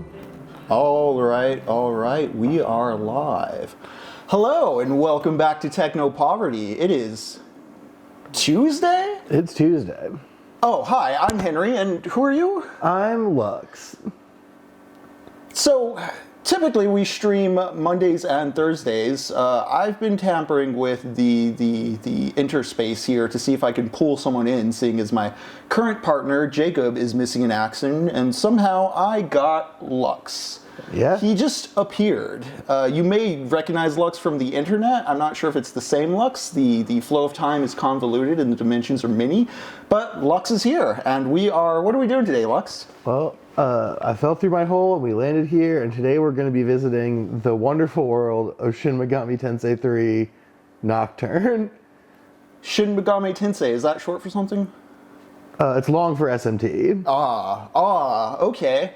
go. All right, we are live. Hello, and welcome back to TechnoPoverty. It is Tuesday? It's Tuesday. Oh, hi, I'm Henry, and who are you? I'm Lux. So, typically we stream Mondays and Thursdays. I've been tampering with the interspace here to see if I can pull someone in, seeing as my current partner, Jacob, is missing in action, and somehow I got Lux. Yeah. He just appeared. You may recognize Lux from the internet. I'm not sure if it's the same Lux. The flow of time is convoluted and the dimensions are many, but Lux is here, and what are we doing today, Lux? Well, I fell through my hole and we landed here, and today we're going to be visiting the wonderful world of Shin Megami Tensei III Nocturne. Shin Megami Tensei, is that short for something? It's long for SMT. Okay.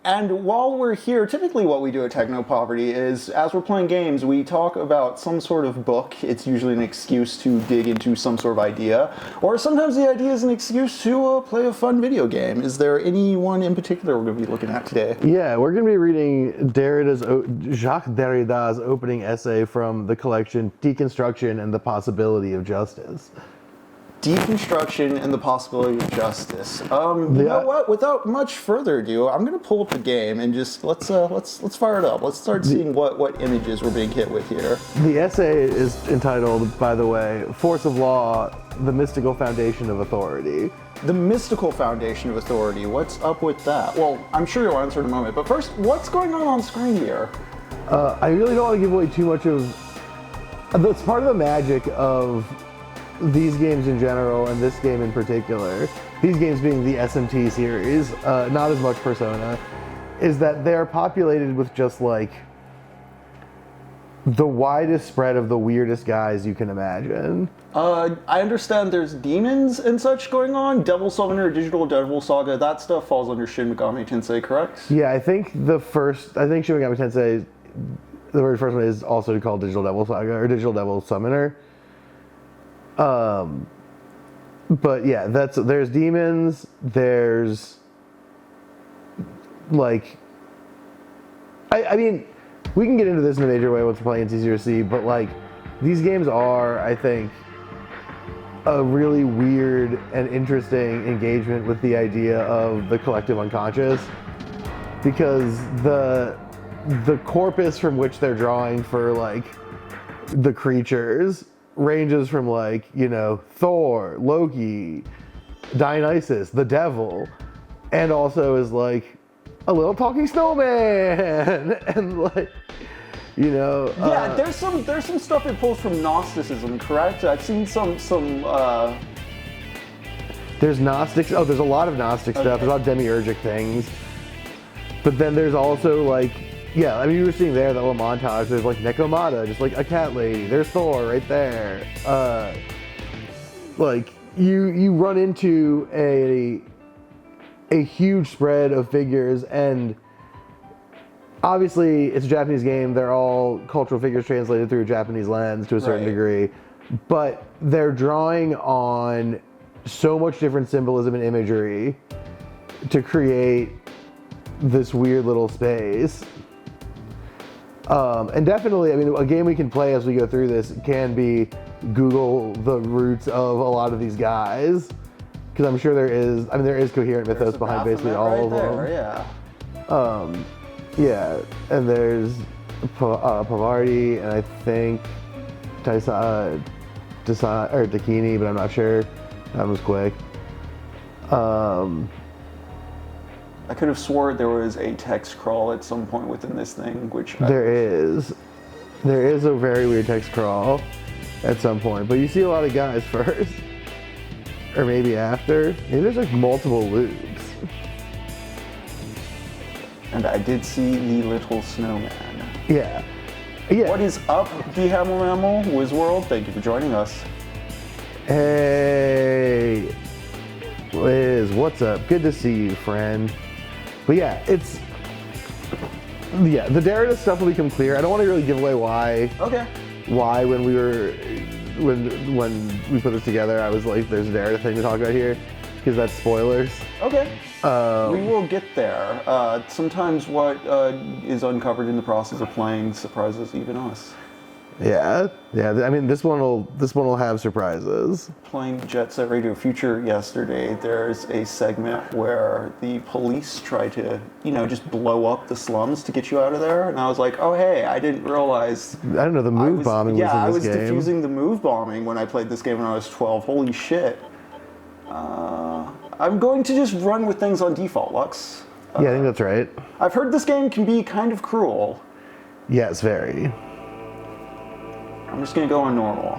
And while we're here, typically what we do at TechnoPoverty is, as we're playing games, we talk about some sort of book. It's usually an excuse to dig into some sort of idea, or sometimes the idea is an excuse to play a fun video game. Is there anyone in particular we're going to be looking at today? Yeah, we're going to be reading Jacques Derrida's opening essay from the collection Deconstruction and the Possibility of Justice. Deconstruction and the Possibility of Justice. You know what? Without much further ado, I'm going to pull up the game and just let's fire it up. Let's start seeing what images we're being hit with here. The essay is entitled, by the way, Force of Law, the Mystical Foundation of Authority. The mystical foundation of authority. What's up with that? Well, I'm sure you'll answer in a moment, but first, what's going on screen here? I really don't want to give away too much of... That's part of the magic of these games in general, and this game in particular, these games being the SMT series, not as much Persona, is that they're populated with just like the widest spread of the weirdest guys you can imagine. I understand there's demons and such going on. Devil Summoner, Digital Devil Saga, that stuff falls under Shin Megami Tensei, correct? Yeah, I think Shin Megami Tensei, the very first one is also called Digital Devil Saga, or Digital Devil Summoner. But yeah, there's demons, there's like, I mean, we can get into this in a major way once we're playing, it's easier to see, but like, these games are, I think, a really weird and interesting engagement with the idea of the collective unconscious, because the corpus from which they're drawing for like the creatures ranges from like, you know, Thor, Loki, Dionysus, the devil, and also is like a little talking snowman, and like, you know. Yeah, there's some stuff it pulls from Gnosticism, correct? I've seen some. There's Gnostics. Oh, there's a lot of Gnostic stuff. There's a lot of demiurgic things, but then there's also like. Yeah, I mean, you were seeing there, that little montage, there's like Nekomata, just like a cat lady, there's Thor right there. Like, you run into a huge spread of figures, and obviously it's a Japanese game, they're all cultural figures translated through a Japanese lens to a certain degree, but they're drawing on so much different symbolism and imagery to create this weird little space. And definitely, I mean, a game we can play as we go through this can be Google the roots of a lot of these guys, because I'm sure there is coherent mythos behind basically all of them. Yeah, and there's Pavarti, and I think Dakini, but I'm not sure. That was quick. I could have swore there was a text crawl at some point within this thing, which there is a very weird text crawl at some point, but you see a lot of guys first, or maybe after. Maybe there's like multiple loops. And I did see the little snowman. Yeah. What is up, the Hamel Mammal Wizworld? Thank you for joining us. Hey, Liz, what's up? Good to see you, friend. But yeah, the Derrida stuff will become clear. I don't want to really give away why. Okay. Why when we put this together, I was like, there's a Derrida thing to talk about here. because that's spoilers. Okay. We will get there. Sometimes what is uncovered in the process of playing surprises even us. Yeah. I mean, this one will have surprises. Playing Jet Set Radio Future yesterday, there's a segment where the police try to, just blow up the slums to get you out of there. And I was like, oh, hey, I didn't realize. I don't know, the move bombing was in this game. Yeah, I was defusing the move bombing when I played this game when I was 12. Holy shit. I'm going to just run with things on default, Lux. Yeah, I think that's right. I've heard this game can be kind of cruel. Yes, very. I'm just gonna go on normal.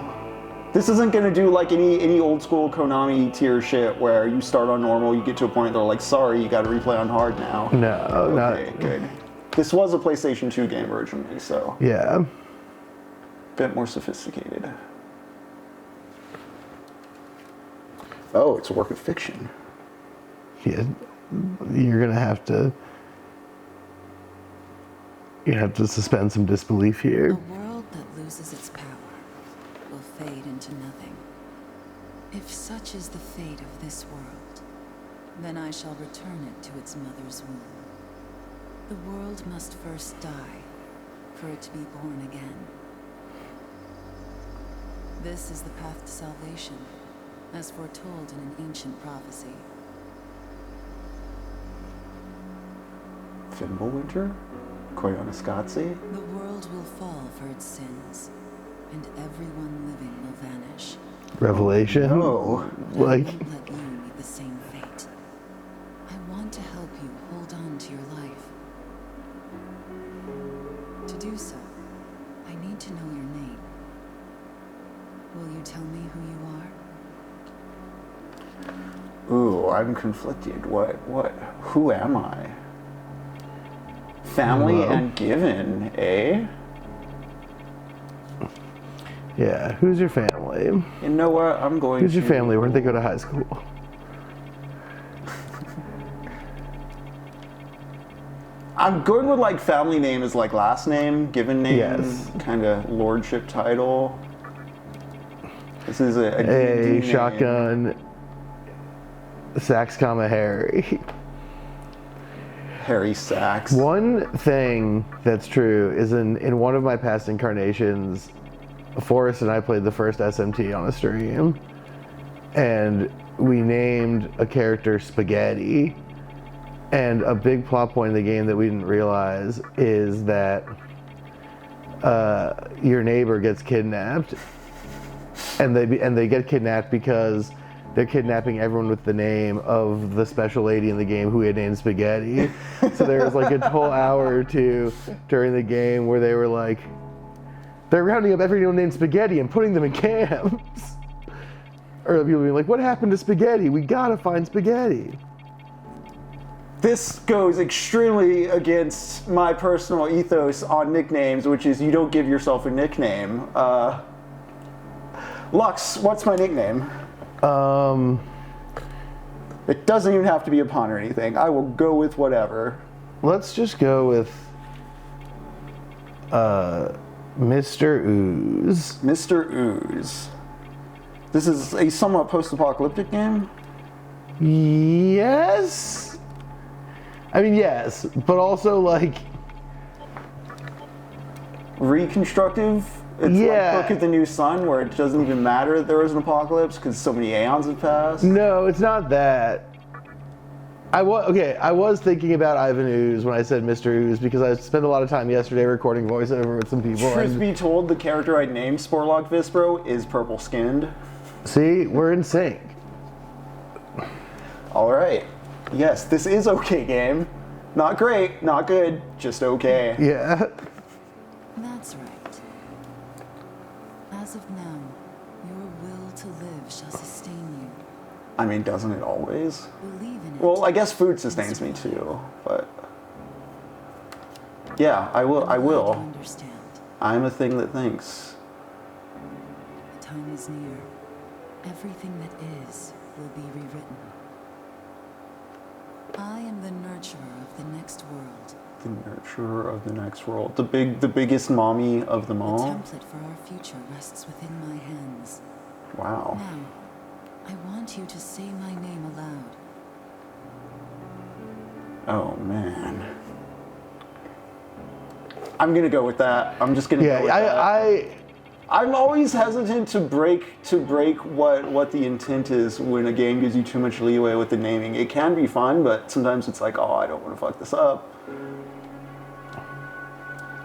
This isn't gonna do like any old school Konami tier shit where you start on normal, you get to a point they're like, sorry, you gotta replay on hard now. No, okay, good. This was a PlayStation 2 game originally, so. Yeah. A bit more sophisticated. Oh, it's a work of fiction. Yeah, you're gonna have to suspend some disbelief here. A world that loses its power will fade into nothing. If such is the fate of this world, then I shall return it to its mother's womb. The world must first die for it to be born again. This is the path to salvation, as foretold in an ancient prophecy. Fimbulwinter? Koyaanisqatsi? The world will fall for its sins, and everyone living will vanish. Revelation? No. Like, I won't let you meet the same fate. I want to help you hold on to your life. To do so, I need to know your name. Will you tell me who you are? Ooh, I'm conflicted. Who am I? Family and given, eh? yeah, who's your family? You know what? I'm going Who's to... your family? Where'd they go to high school? I'm going with like family name is like last name, given name, Yes. kind of lordship title. This is a A D&D shotgun, Sax, Harry. Harry Sachs. One thing that's true is in one of my past incarnations, Forrest and I played the first SMT on a stream, and we named a character Spaghetti. And a big plot point in the game that we didn't realize is that your neighbor gets kidnapped, and they get kidnapped because they're kidnapping everyone with the name of the special lady in the game who we had named Spaghetti. So there was like a whole hour or two during the game where they were like, they're rounding up everyone named Spaghetti and putting them in camps. Or people being like, what happened to Spaghetti? We gotta find Spaghetti. This goes extremely against my personal ethos on nicknames, which is you don't give yourself a nickname. Lux, what's my nickname? It doesn't even have to be a pun or anything. I will go with whatever. Let's just go with Mr. Ooze. Mr. Ooze. This is a somewhat post-apocalyptic game? Yes? I mean, yes, but also like... Reconstructive? It's Yeah. like Book of the New Sun, where it doesn't even matter that there was an apocalypse because so many aeons have passed. No, it's not that. I was thinking about Ivan Ooze when I said Mr. Ooze because I spent a lot of time yesterday recording voiceover with some people. Truth be told, the character I named Sporlock Vispro is purple-skinned. See, we're in sync. All right. Yes, this is okay game. Not great, not good, just okay. Yeah. That's right. As of now, your will to live shall sustain you. I mean, doesn't it always? Believe in it. Well, I guess food sustains me too, but... Yeah, I will. I'm glad you understand. I'm a thing that thinks. The time is near. Everything that is will be rewritten. I am the nurturer of the next world. The nurturer of the next world. The biggest mommy of them The all. template for our future rests within my hands. Wow. Now, I want you to say my name aloud. Oh, man. I'm gonna go with that. I'm just gonna go with that. I'm always hesitant to break what the intent is when a game gives you too much leeway with the naming. It can be fun, but sometimes it's like, oh, I don't want to fuck this up.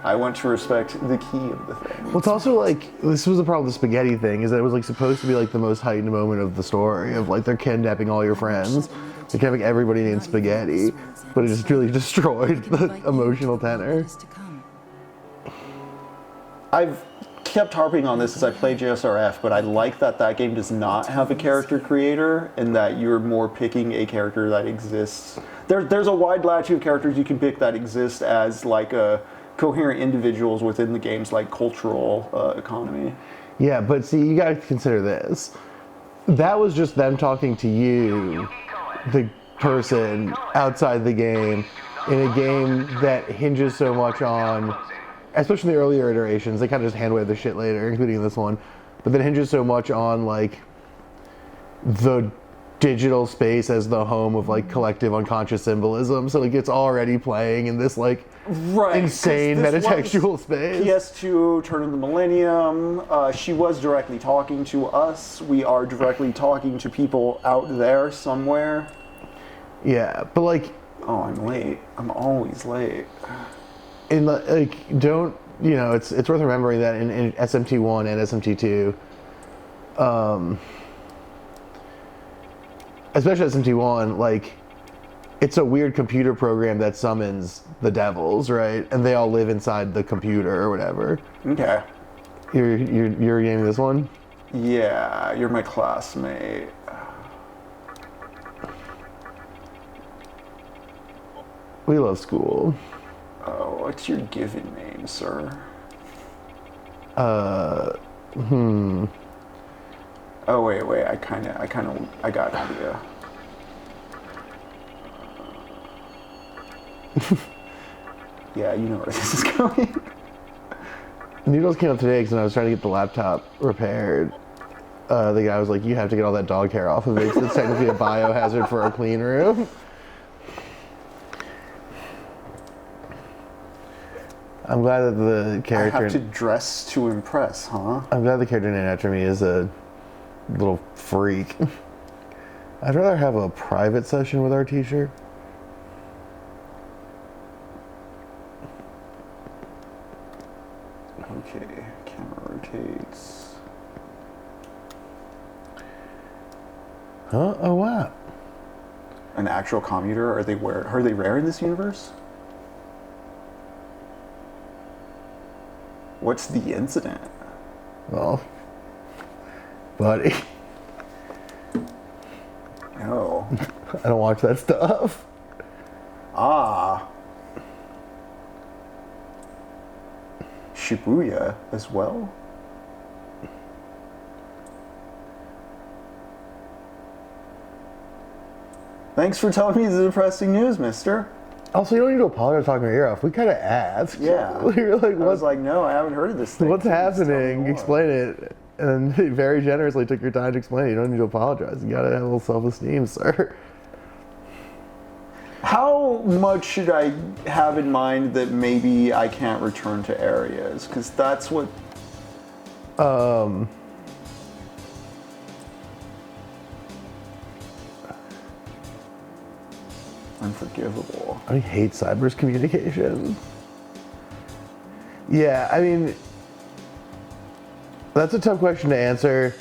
I want to respect the key of the thing. Well, it's also like, this was the problem with the spaghetti thing, is that it was like supposed to be like the most heightened moment of the story of like they're kidnapping all your friends, they're kidnapping everybody named Spaghetti, but it just really destroyed the emotional tenor. I've kept harping on this as I play JSRF, but I like that game does not have a character creator and that you're more picking a character that exists. There's a wide latitude of characters you can pick that exist as like a coherent individuals within the game's like cultural economy. Yeah, but see, you gotta consider this. That was just them talking to you, the person outside the game, in a game that hinges so much on, especially in the earlier iterations, they kind of just hand wave the shit later, including this one, but that hinges so much on like the digital space as the home of like collective unconscious symbolism. So like it's already playing in this like insane metatextual space. PS2, turn of the millennium. She was directly talking to us. We are directly talking to people out there somewhere. Yeah, but like, oh, I'm late. I'm always late. In like, don't, you know, it's worth remembering that in SMT1 and SMT2, especially SMT1, like, it's a weird computer program that summons the devils, right? And they all live inside the computer or whatever. Okay. You're gaming this one? Yeah, you're my classmate. We love school. Oh, what's your given name, sir? Oh, wait, I got an idea. Yeah, you know where this is going. Noodles came up today because when I was trying to get the laptop repaired, the guy was like, you have to get all that dog hair off of it, so it's technically a biohazard for our clean room. I'm glad that the character... I have to dress to impress, huh? I'm glad the character named after me is a little freak. I'd rather have a private session with our teacher. Okay, camera rotates. Huh? Oh, wow. An actual commuter? Are they rare in this universe? What's the incident? Well, buddy. No. I don't watch that stuff. Ah. Shibuya as well? Thanks for telling me the depressing news, mister. Also, you don't need to apologize for talking your ear off. We kind of asked. Yeah. You're like, I was like, no, I haven't heard of this thing. what's Please tell me happening? more. Explain it. And he very generously took your time to explain it. You don't need to apologize. You gotta have a little self-esteem, sir. How much should I have in mind that maybe I can't return to areas? Because that's what... Unforgivable. I hate cyber's communication. Yeah, I mean, that's a tough question to answer.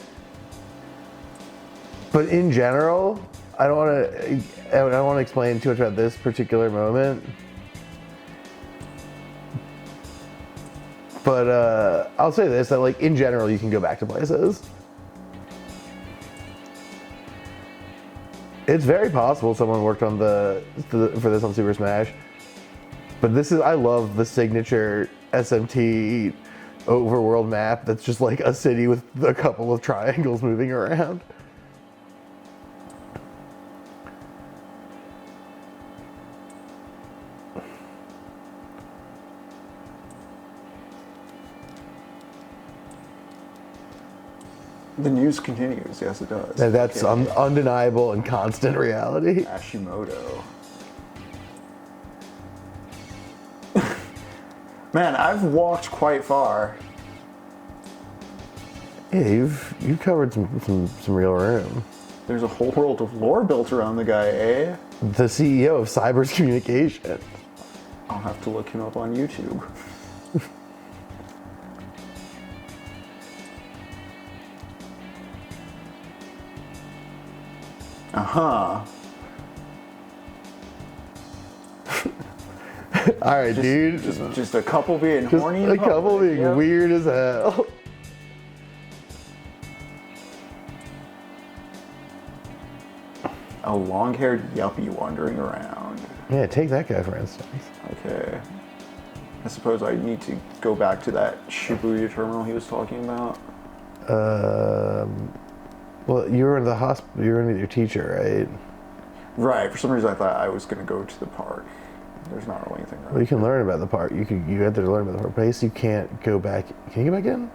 But in general, I don't want to explain too much about this particular moment. But I'll say this, that like in general, you can go back to places. It's very possible someone worked on for this on Super Smash. But I love the signature SMT overworld map that's just like a city with a couple of triangles moving around. The news continues. Yes, it does. And that's Okay. undeniable and constant reality. Hashimoto. Man, I've walked quite far. Yeah, you've covered some real room. There's a whole world of lore built around the guy, eh? The CEO of Cyber's Communication. I'll have to look him up on YouTube. Uh-huh. All right, dude. Just a couple being horny in a couple public, being yep. weird as hell. A long-haired yuppie wandering around. Yeah, take that guy for instance. Okay. I suppose I need to go back to that Shibuya terminal he was talking about. Well, you were in the hospital. You were with your teacher, right? Right. For some reason, I thought I was going to go to the park. There's not really anything Well, you can learn about the park. You had to learn about the park. But I guess you can't go back. Can you go back in?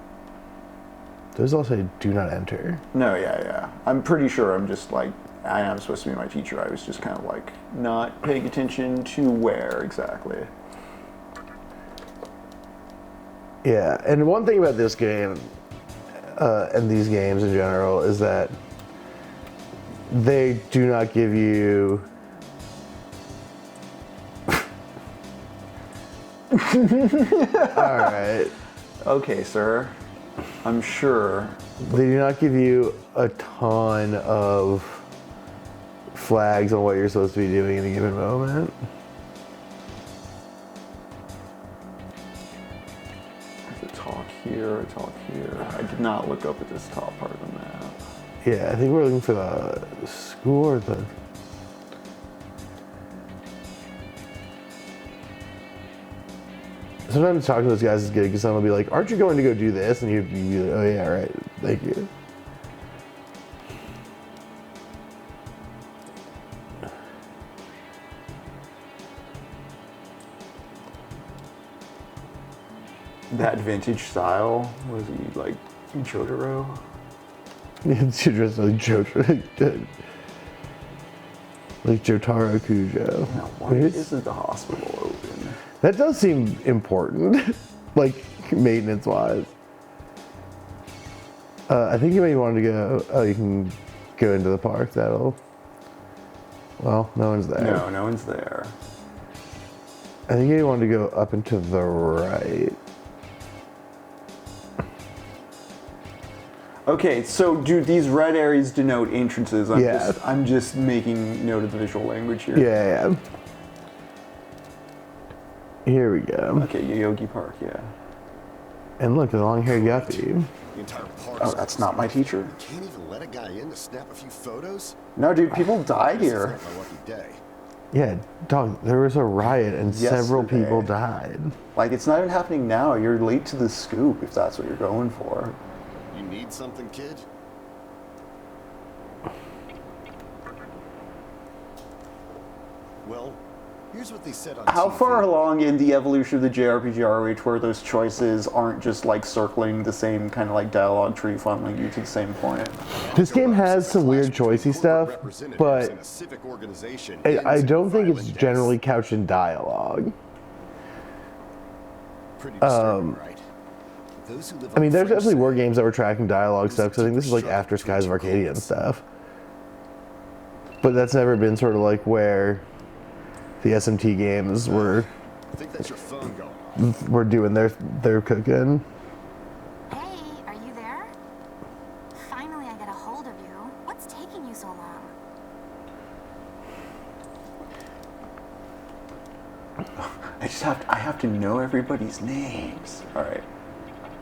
Those all say do not enter. No, yeah. I'm pretty sure I'm just like, I am supposed to be my teacher. I was just kind of like not paying attention to where exactly. Yeah, and one thing about this game, and these games in general, is that they do not give you Alright. Okay, sir. I'm sure. They do not give you a ton of flags on what you're supposed to be doing in a given moment. Talk here, talk here. I did not look up at this top part of the map. Yeah, I think we're looking for the school or the... Sometimes talking to those guys is good because someone will be like, aren't you going to go do this? And you'd be like, oh yeah, right, thank you. That vintage style, was he like Jotaro? You're dressed like Jotaro. Like Jotaro Kujo. Now, why isn't the hospital open? That does seem important, like maintenance-wise. I think you may want to go. Oh, you can go into the park. That'll. Well, no one's there. No, no one's there. I think you want to go up and to the right. Okay, so do these red areas denote entrances? Yeah. I'm just making note of the visual language here. Yeah. Here we go. Okay, Yogi Park, yeah. And look, the long-haired yuppie. The entire park. Oh, that's not my teacher. You can't even let a guy in to snap a few photos. No, dude, people died This is here. not my lucky day. Yeah, dog, there was a riot and several Yesterday. people died. Like, it's not even happening now. You're late to the scoop if that's what you're going for. You need something, kid? Well, here's what they said on How TV. far along in the evolution of the JRPG are we to where those choices aren't just like circling the same kind of like dialogue tree funneling you to the same point? This game has some weird choicey stuff, but I don't think it's generally couched in dialogue. Pretty disturbing, right? Those who live I mean, on there's French definitely side, were games that were tracking dialogue stuff, because I think this is like after Skies of Arcadia and stuff. But that's never been sort of like where the SMT games were I think that's your phone going off. were doing their cooking. Hey, are you there? Finally, I get a hold of you. What's taking you so long? I have to know everybody's names. All right,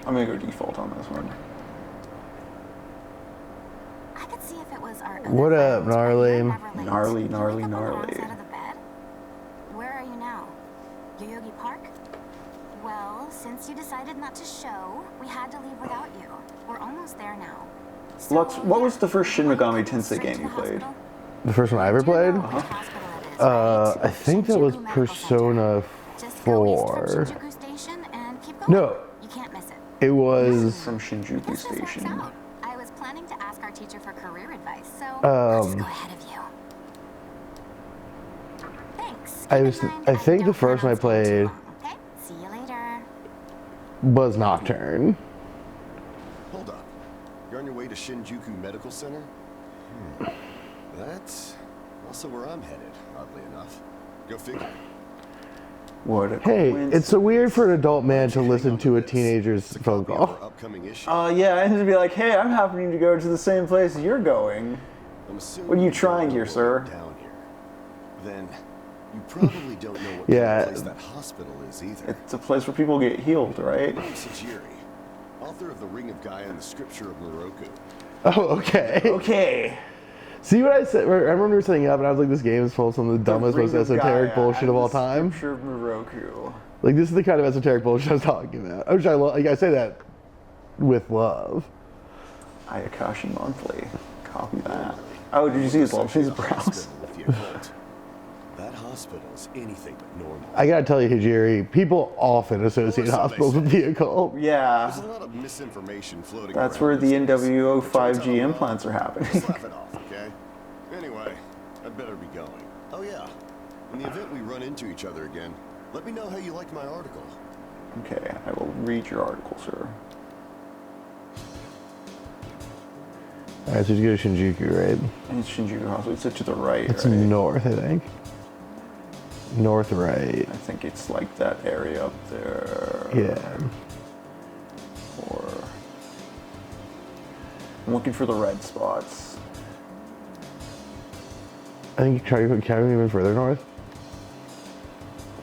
I'm gonna go default on this one. I could see if it was our. What up, gnarly? Gnarly, Can you gnarly, pick up on the wrong gnarly. side of the bed? Where are you now? Yoyogi Park? Well, since you decided not to show, we had to leave without you. We're almost there now. So, Lux, what was the first Shin Megami come Tensei straight game to you the played? hospital? The first one I ever played? You know which hospital it is, right? I think that was Shinjuku Medical Persona Center. Just go east from 4. Shinjuku Station and keep going. No, You can't miss it. it was. From Shinjuku This just works Station. out. I was planning I'll just go ahead of you. Thanks. I think the first one I played Okay. See you later. was Nocturne. Hold up. You're on your way to Shinjuku Medical Center? That's also where I'm headed, oddly enough. Go figure. What a Hey, coincidence. it's so weird for an adult man to listen to a teenager's phone Copy of call. our upcoming issue. Yeah, and to be like, hey, I'm happening to go to the same place you're going. I'm assuming What are you you trying don't here, know sir? what went down here. Then you probably don't know what Yeah. kind of place that hospital is either. It's a place where people get healed, right? I'm Sajiri, author of The Ring of Gaia and the Scripture of Moroku. Oh, okay. Okay. See what I said? I remember we were setting up, and I was like, "This game is full of some of the dumbest, most esoteric bullshit of all time." Scripture of Moroku. Like, this is the kind of esoteric bullshit I was talking about. Which I love. Like, I say that with love. Ayakashi Monthly. Copy that. Oh, did you see his love? His brows. Hospital with the occult. That hospital's anything but normal. I gotta tell you, Hijiri, people often associate Or so they hospitals with say. the occult. Yeah. There's a lot of misinformation floating That's around where the these days. NWO It turns out 5G a lot. implants are happening. Just laugh it off, okay? Anyway, I'd better be going. Oh yeah, in the event we run into each other again, let me know how you liked my article. Okay, I will read your article, sir. Alright, so you go to Shinjuku, right? And it's Shinjuku Hospital. It's to the right, It's right? north, I think. North right. I think it's like that area up there. Yeah. Or I'm looking for the red spots. I think you try to carry even further north.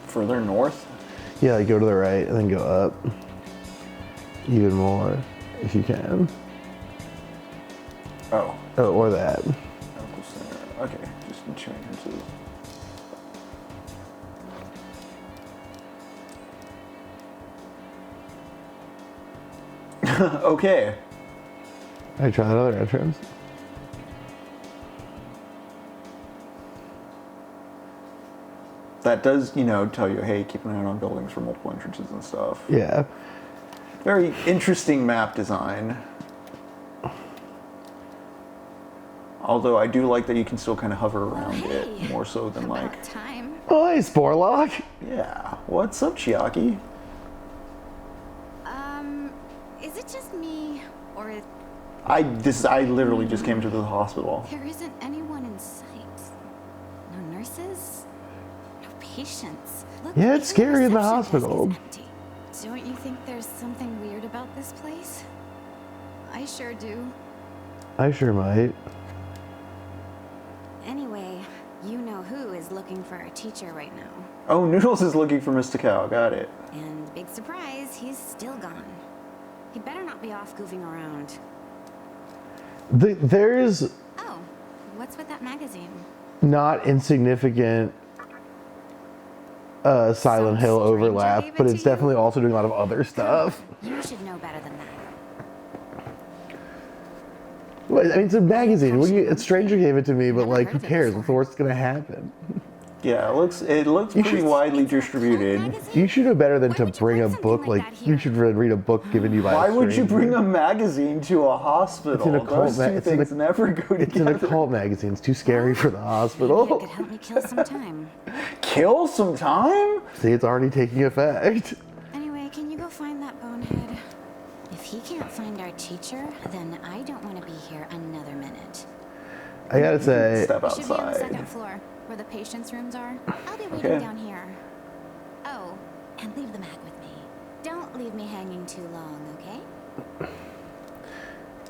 Further north? Yeah, like go to the right and then go up. Even more, if you can. Oh. Oh, or that. Medical center. Okay, just change to. Okay. I try that other entrance. That does, tell you, hey, keep an eye out on buildings for multiple entrances and stuff. Yeah. Very interesting map design. Although I do like that you can still kind of hover around it more so than like. About time. Oh, hey, Sporlock. Yeah. What's up, Chiaki? Is it just me, or I literally just came to the hospital. there isn't anyone in sight? No nurses? No patients? Look, Yeah, it's even scary in the reception desk is hospital. empty. Don't you think there's something weird about this place? I sure do. I sure might. Anyway, you know who is looking for a teacher right now. Oh, Noodles is looking for Mr. Cow. Got it. And big surprise, he's still gone. He better not be off goofing around. There's Oh, what's with that magazine? not insignificant Silent Some Hill stranger overlap, gave it but to it's you? definitely also doing a lot of other stuff. You should know better than that. Well, I mean, it's a magazine. A stranger gave it to me, but Never like, heard who of it cares? before. What's the worst that's gonna happen? Yeah, it looks pretty should- widely It's a cult distributed. magazine? You should know better than Why to would you bring a something book like like that you here? should read a book given to you by Why a would you stranger. bring a magazine to a hospital? It's an occult Those two it's an things oc- never go It's an together. occult magazine. It's too scary for the Maybe it hospital. could help me kill some time. Kill some time? See, it's already taking effect. Anyway, can you go find that bonehead? If he can't find our teacher, then I don't want to be here another minute. I gotta say, Step We should be on the outside. second floor, where the patients' rooms are. I'll be waiting Okay. down here. Oh, and leave the mag with me. Don't leave me hanging too long, okay?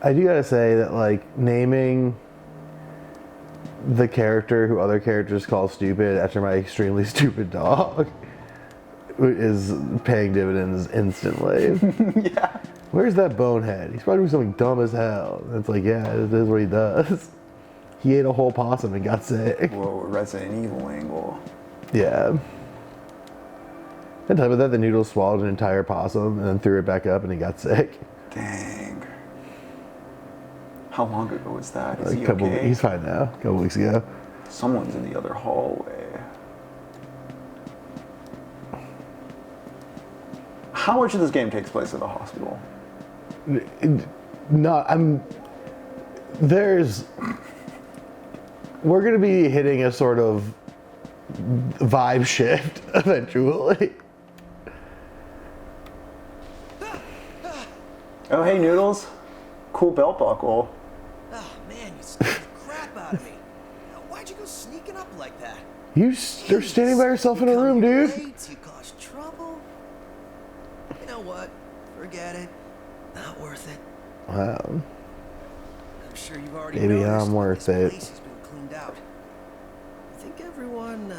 I do gotta say that like naming the character who other characters call stupid after my extremely stupid dog is paying dividends instantly. Yeah. Where's that bonehead? He's probably doing something dumb as hell. And it's like, yeah, it is what he does. He ate a whole possum and got sick. Whoa, Resident Evil angle. Yeah. On top of that, the noodle swallowed an entire possum and then threw it back up and he got sick. Dang. How long ago was that? Is A he couple, okay? He's fine now. A couple weeks ago. Someone's in the other hallway. How much of this game takes place at a hospital? There's we're going to be hitting a sort of vibe shift eventually. Oh, hey, Noodles. Cool belt buckle. Oh man, you scared the crap out of me. Why'd you go sneaking up like that? You're standing by yourself in a room, dude. Late, you caused trouble. You know what? Forget it. Not worth it. Wow. I'm sure you've already Maybe noticed I'm worth this it. place has been cleaned out. You think everyone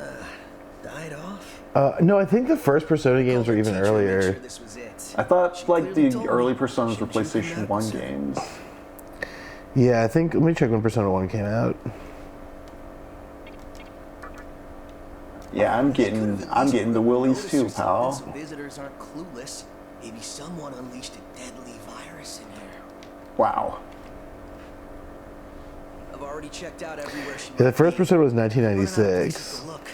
died off? No, I think the first Persona games were even Teacher, make earlier. sure this was it. I thought She like clearly the told early me. Personas were Shin PlayStation Megami 1 Tensei. games. Yeah, I think, let me check when Persona 1 came out. Yeah, I'm getting the willies too, pal. Some visitors aren't clueless. Maybe someone unleashed a deadly virus in here. Wow. I've already checked out everywhere she Yeah, the might first be. Persona was Running out of places 1996. to look.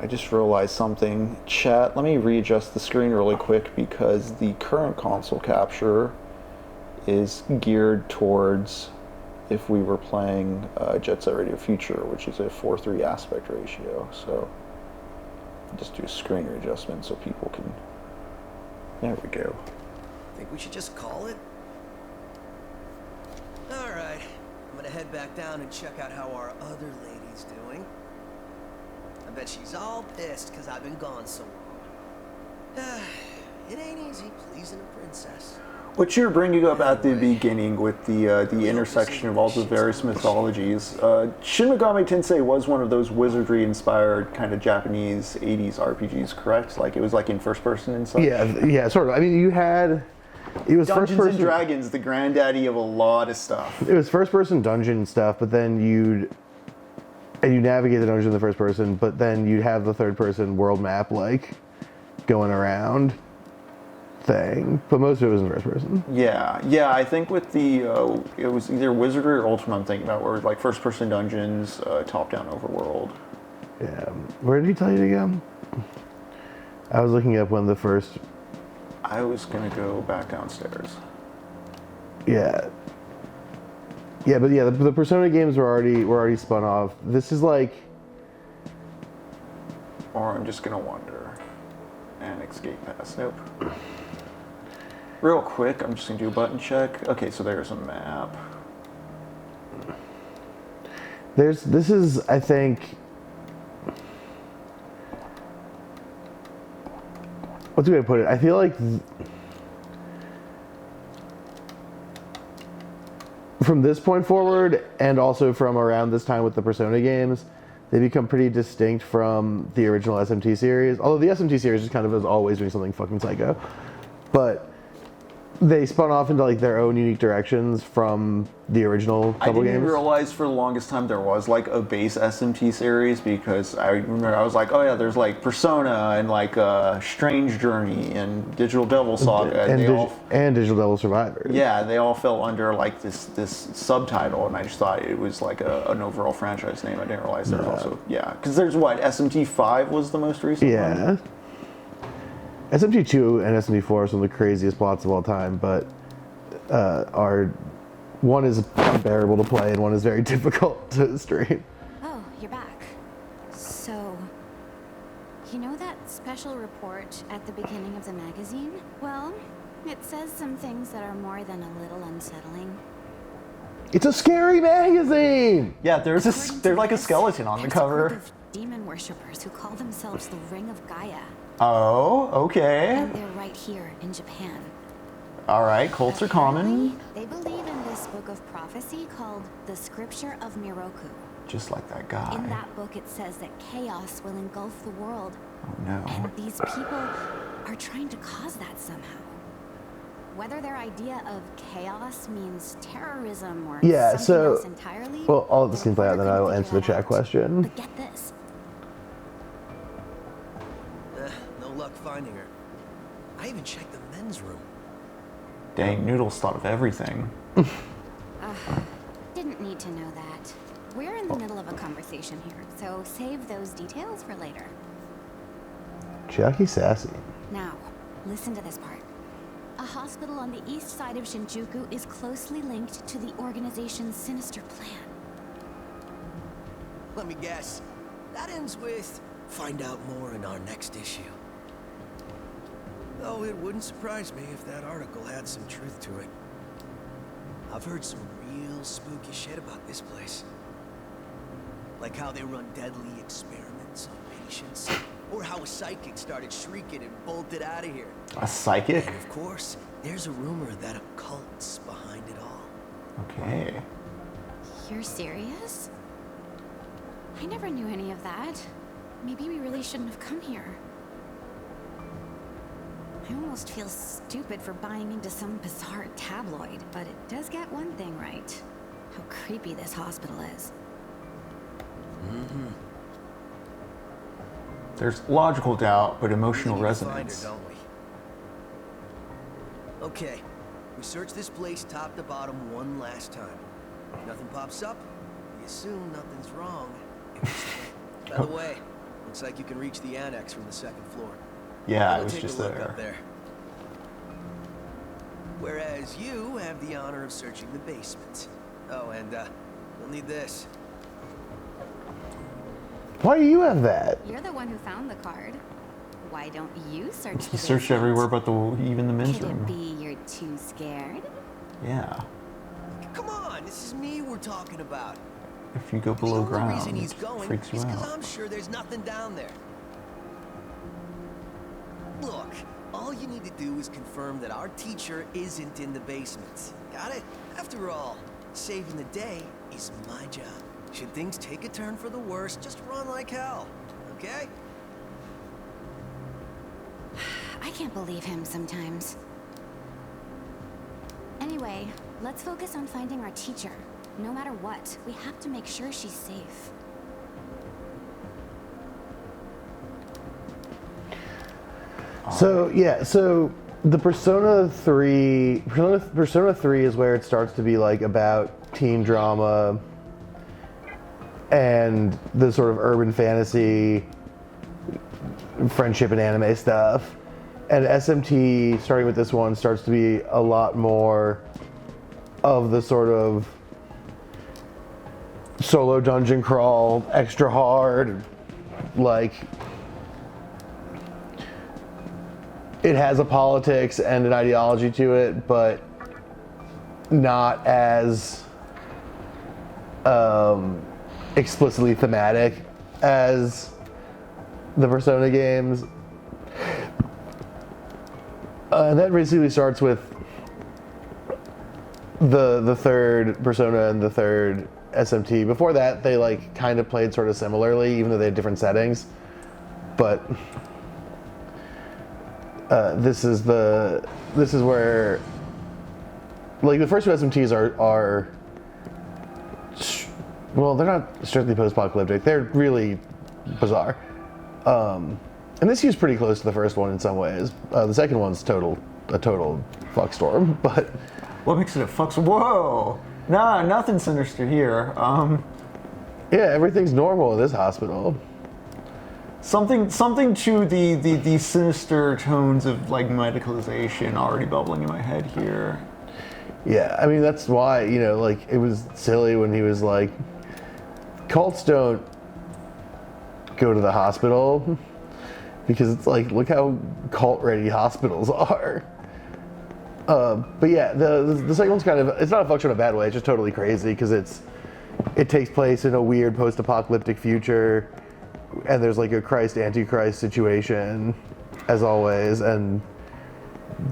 I just realized something. Chat, let me readjust the screen really quick because the current console capture is geared towards if we were playing Jet Set Radio Future, which is a 4:3 aspect ratio. So I'll just do a screen readjustment so people can. There we go. Think we should just call it? Alright. I'm gonna head back down and check out how our other lady's doing. I bet she's all pissed because I've been gone so long. It ain't easy pleasing a princess. What you're bringing up at the beginning with the intersection of all the various mythologies, Shin Megami Tensei was one of those wizardry-inspired kind of Japanese 80s RPGs, correct? Like it was like in first person and such? Yeah, sort of. I mean, it was Dungeons first person. and Dragons, the granddaddy of a lot of stuff. It was first person dungeon stuff, but then you navigate the dungeon in the first person, but then you'd have the third person world map like going around thing. But most of it was in first person. Yeah. I think with the it was either Wizardry or Ultima. I'm thinking about where it was like first person dungeons, top down overworld. Yeah. Where did he tell you to go? I was looking up when the first. I was gonna go back downstairs. Yeah. Yeah, but yeah, the Persona games were already spun off. This is like. Or I'm just gonna wander and escape past. Nope. Real quick, I'm just gonna do a button check. Okay, so there's a map. This is, I think. What's a way to put it? I feel like from this point forward, and also from around this time with the Persona games, they become pretty distinct from the original SMT series. Although the SMT series is kind of as always doing something fucking psycho, but they spun off into like their own unique directions from the original I couple didn't games. realize for the longest time there was like a base SMT series because I remember I was like, oh yeah, there's like Persona and like Strange Journey and Digital Devil Saga. And Digital Devil Survivors. Yeah, they all fell under like this subtitle, and I just thought it was like an overall franchise name. I didn't realize there was also because there's what SMT 5 was the most recent one. Yeah. SMT2 and SMT4 are some of the craziest plots of all time, but one is unbearable to play and one is very difficult to stream. Oh, you're back. So, you know that special report at the beginning of the magazine? Well, it says some things that are more than a little unsettling. It's a scary magazine! Yeah, there's like a skeleton on the There's cover. A group of demon worshippers who call themselves the Ring of Gaia, Oh, okay. and they're right here in Japan. All right, cults are common. They believe in this book of prophecy called the Scripture of Miroku. Just like that guy. In that book, it says that chaos will engulf the world, Oh no. and these people are trying to cause that somehow. Whether their idea of chaos means terrorism or Yeah, something so- else entirely, Well, I'll let this the scene play out, reporter then I will couldn't answer the figure chat that out. question. But get this. No luck finding her. I even checked the men's room. Dang, Noodles thought of everything. Didn't need to know that. We're in the middle of a conversation here, so save those details for later. Jackie Sassy. Now, listen to this part. A hospital on the east side of Shinjuku is closely linked to the organization's sinister plan. Let me guess. That ends with, find out more in our next issue. Though it wouldn't surprise me if that article had some truth to it. I've heard some real spooky shit about this place. Like how they run deadly experiments on patients. Or how a psychic started shrieking and bolted out of here. A psychic? And of course, there's a rumor that a cult's behind it all. Okay. You're serious? I never knew any of that. Maybe we really shouldn't have come here. I almost feel stupid for buying into some bizarre tabloid, but it does get one thing right. How creepy this hospital is. Mm-hmm. There's logical doubt, but emotional We need to find resonance. her, don't we? Okay, we search this place top to bottom one last time. If nothing pops up, we assume nothing's wrong. By the way, looks like you can reach the annex from the second floor. Yeah, I We'll was take just a look there. up there. Whereas you have the honor of searching the basement. Oh, and you'll need this. Why do you have that? You're the one who found the card. Why don't you search He the searched basement? everywhere but even the men's Could it room. be you're too scared? Yeah. Come on, this is me we're talking about. If you go The below only ground, reason he's it going freaks you is because out. I'm sure there's nothing down there. Look, all you need to do is confirm that our teacher isn't in the basement. Got it? After all, saving the day is my job. Should things take a turn for the worse, just run like hell, okay? I can't believe him sometimes. Anyway, let's focus on finding our teacher. No matter what, we have to make sure she's safe. So yeah, so the Persona 3 is where it starts to be like about teen drama and the sort of urban fantasy, friendship and anime stuff. And SMT, starting with this one, starts to be a lot more of the sort of solo dungeon crawl, extra hard, like it has a politics and an ideology to it, but not as explicitly thematic as the Persona games. And that basically starts with the third Persona and the third SMT. Before that, they like kind of played sort of similarly, even though they had different settings. But this is where, like, the first two SMTs are well, they're not strictly post-apocalyptic. They're really bizarre. And this is pretty close to the first one in some ways. The second one's a total fuckstorm, but What makes it a fucks? Whoa! Nah, nothing sinister here. yeah, everything's normal in this hospital. Something to the sinister tones of like medicalization already bubbling in my head here. Yeah, I mean, that's why, you know, like, it was silly when he was like, cults don't go to the hospital, because it's like, look how cult-ready hospitals are. But yeah, the second one's kind of, it's not a function in a bad way, it's just totally crazy, because it takes place in a weird post-apocalyptic future, and there's like a Christ-Antichrist situation, as always, and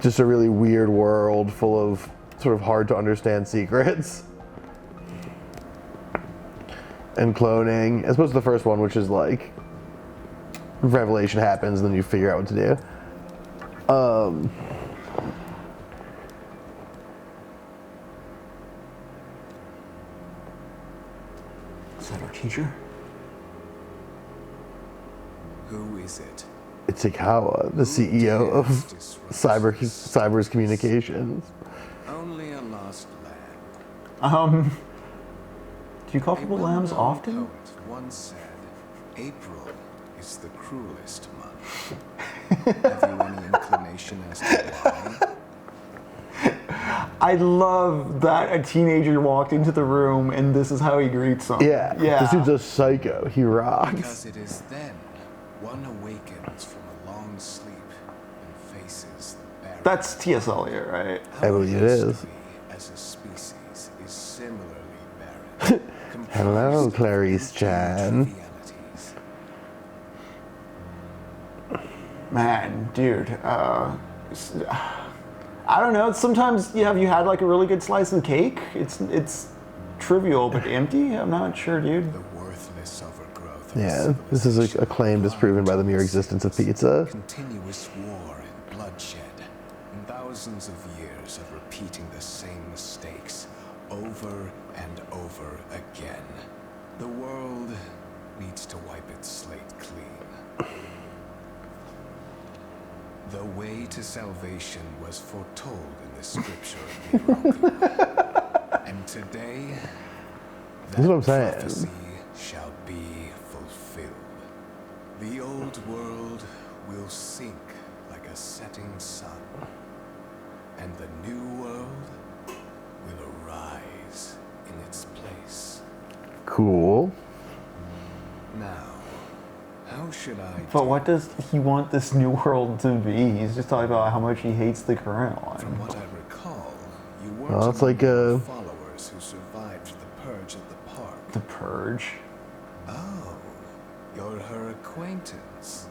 just a really weird world full of sort of hard to understand secrets. And cloning, as opposed to the first one, which is like, revelation happens and then you figure out what to do. Is that our teacher? Who is it? It's Ikawa, the CEO of Cyber's Communications. Only a lost lamb. Do you call people lambs well-known often? Poet once said, April is the cruelest month. Have you any inclination as to why? I love that a teenager walked into the room and this is how he greets them. Yeah. This dude's a psycho. He rocks. Because it is then one awakens from a long sleep and faces the barren. That's T.S. Eliot, right? I believe it is. History as a species is similarly barren. Hello, comprised of Clarice Chan. trivialities. Man, dude. I don't know. Sometimes have you had like a really good slice of cake? It's trivial but empty. I'm not sure, dude. The worthless overgrowth of Yeah, this is a claim disproven by the mere existence of pizza. continuous war and bloodshed, and thousands of years of repeating the same mistakes over and over again. The world needs to wipe its slate clean. The way to salvation was foretold in the scripture of Miroku. And today, That's what I'm saying. prophecy shall be fulfilled. The old world will sink like a setting sun, and the new world will arise in its place. Cool. Now, how should I But what does he want this new world to be? He's just talking about how much he hates the current From one. what I recall, you weren't Well, it's like among a- the followers who survived the purge at the park. The Purge. Oh, you're her acquaintance.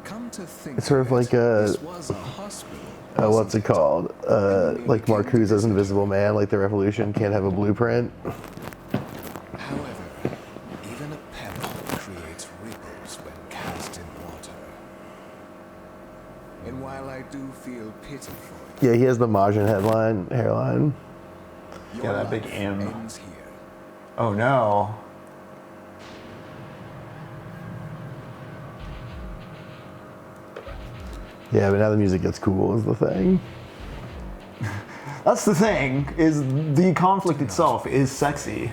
Come to think It's sort of it, like this was a hospital. What's wasn't it called? Like Marcuse's Invisible Man, like the revolution can't have a blueprint. However, even a pebble creates ripples when cast in water. And while I do feel pity for Yeah, he has the Majin hairline. you, Yeah, your that big life M. ends here. Oh no. Yeah, but now the music gets cool is the thing. That's the thing, is the conflict itself is sexy.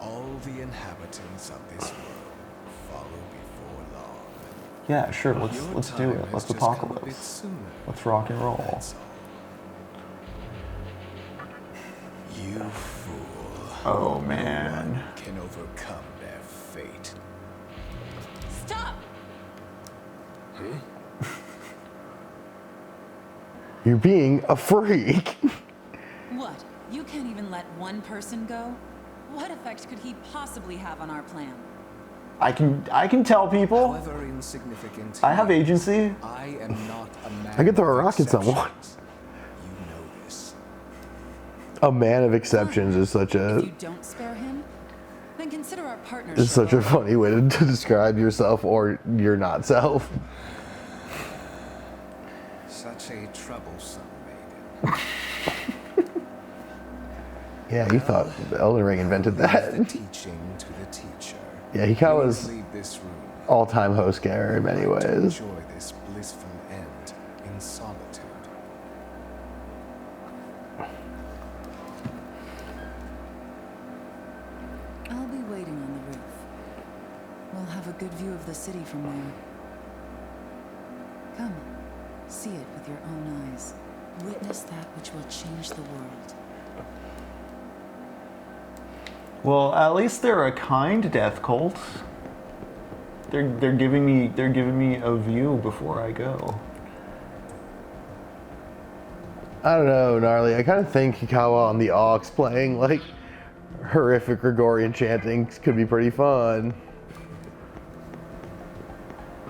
All the inhabitants of this world follow before long. Yeah, sure, Your let's do time it. has Let's just come a bit apocalypse. sooner. Let's rock and roll. That's all. You fool. Oh No man. one can overcome their fate. Stop! You're being a freak. What? You can't even let one person go? What effect could he possibly have on our plan? I can tell people. However insignificant I have he is, agency. I am not a man I could throw a of rock at someone. exceptions. You know this. A man of exceptions is such If a you don't spare him, then consider our partnership. is such a over. funny way to describe yourself or your not self. Such a troublesome maiden. Yeah, you thought Elden Ring invented that. Leave the teaching to the teacher. Yeah, he kind of Please was leave this room. all-time host getter in many To ways. enjoy this blissful end in solitude. I'll be waiting on the roof. We'll have a good view of the city from there. Come, see it with your own eyes. Witness that which will change the world. Well, at least they're a kind death cult. They're giving me a view before I go. I don't know, Gnarly. I kind of think Hikawa on the aux playing like horrific Gregorian chanting could be pretty fun.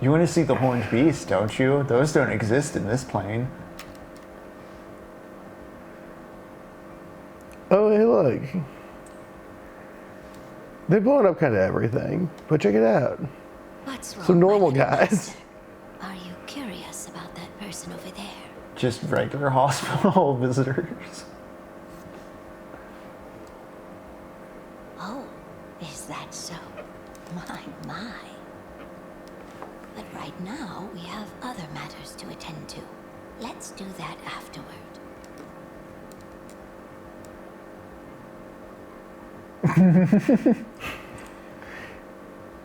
You want to see the horned beast, don't you? Those don't exist in this plane. Oh, hey, look. They're blowing up kind of everything, but check it out. What's wrong, Some normal my little guys. master? Are you curious about that person over there? Just regular hospital visitors. Oh, is that so? My. But right now, we have other matters to attend to. Let's do that afterward.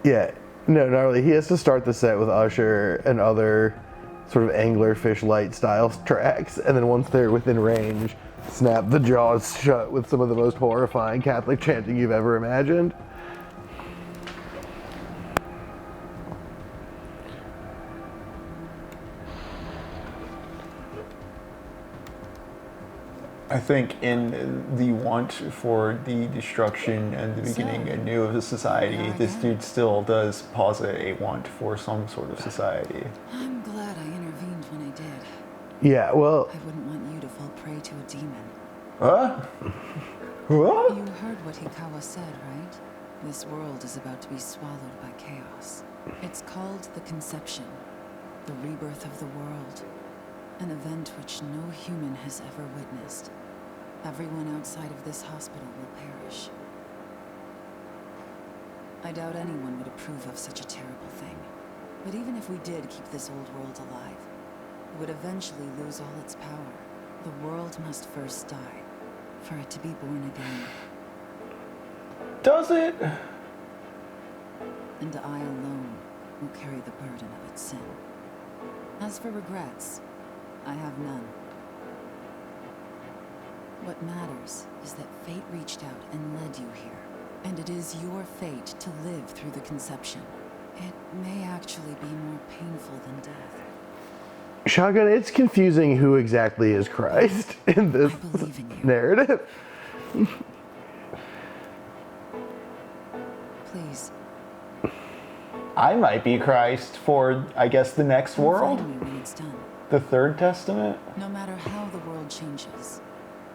Yeah, no, Gnarly. He has to start the set with Usher and other sort of anglerfish light style tracks, and then once they're within range, snap the jaws shut with some of the most horrifying Catholic chanting you've ever imagined. I think in the want for the destruction and the beginning anew of the society, this dude still does posit a want for some sort of society. I'm glad I intervened when I did. Yeah, well, I wouldn't want you to fall prey to a demon. Huh? What? You heard what Hikawa said, right? This world is about to be swallowed by chaos. It's called the Conception, the rebirth of the world. An event which no human has ever witnessed. Everyone outside of this hospital will perish. I doubt anyone would approve of such a terrible thing. But even if we did keep this old world alive, it would eventually lose all its power. The world must first die, for it to be born again. Does it? And I alone will carry the burden of its sin. As for regrets, I have none. What matters is that fate reached out and led you here. And it is your fate to live through the conception. It may actually be more painful than death. Shotgun, it's confusing who exactly is Christ in this I believe in you. narrative. Please, I might be Christ for, I guess, the next world? find me when it's done. The Third Testament? No matter how the world changes,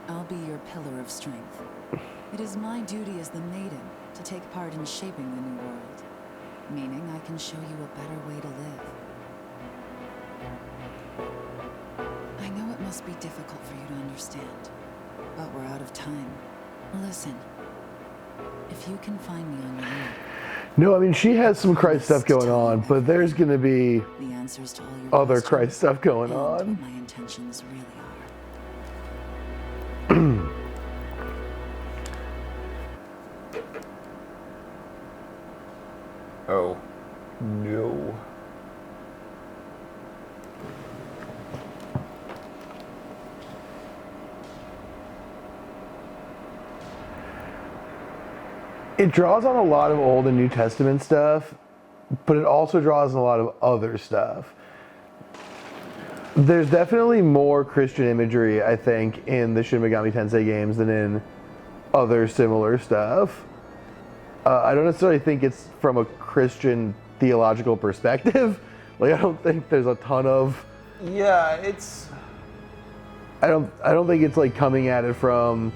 I'll be your pillar of strength. It is my duty as the maiden to take part in shaping the new world, meaning I can show you a better way to live. I know it must be difficult for you to understand, but we're out of time. Listen, if you can find me on your own, No, I mean, she has some Christ stuff going on, but there's going to be the answers to all your other questions Christ stuff going and what on. my intentions really are. Oh, no. It draws on a lot of Old and New Testament stuff, but it also draws on a lot of other stuff. There's definitely more Christian imagery, I think, in the Shin Megami Tensei games than in other similar stuff. I don't necessarily think it's from a Christian theological perspective. Like, I don't think there's a ton of. Yeah, it's... I don't think it's like coming at it from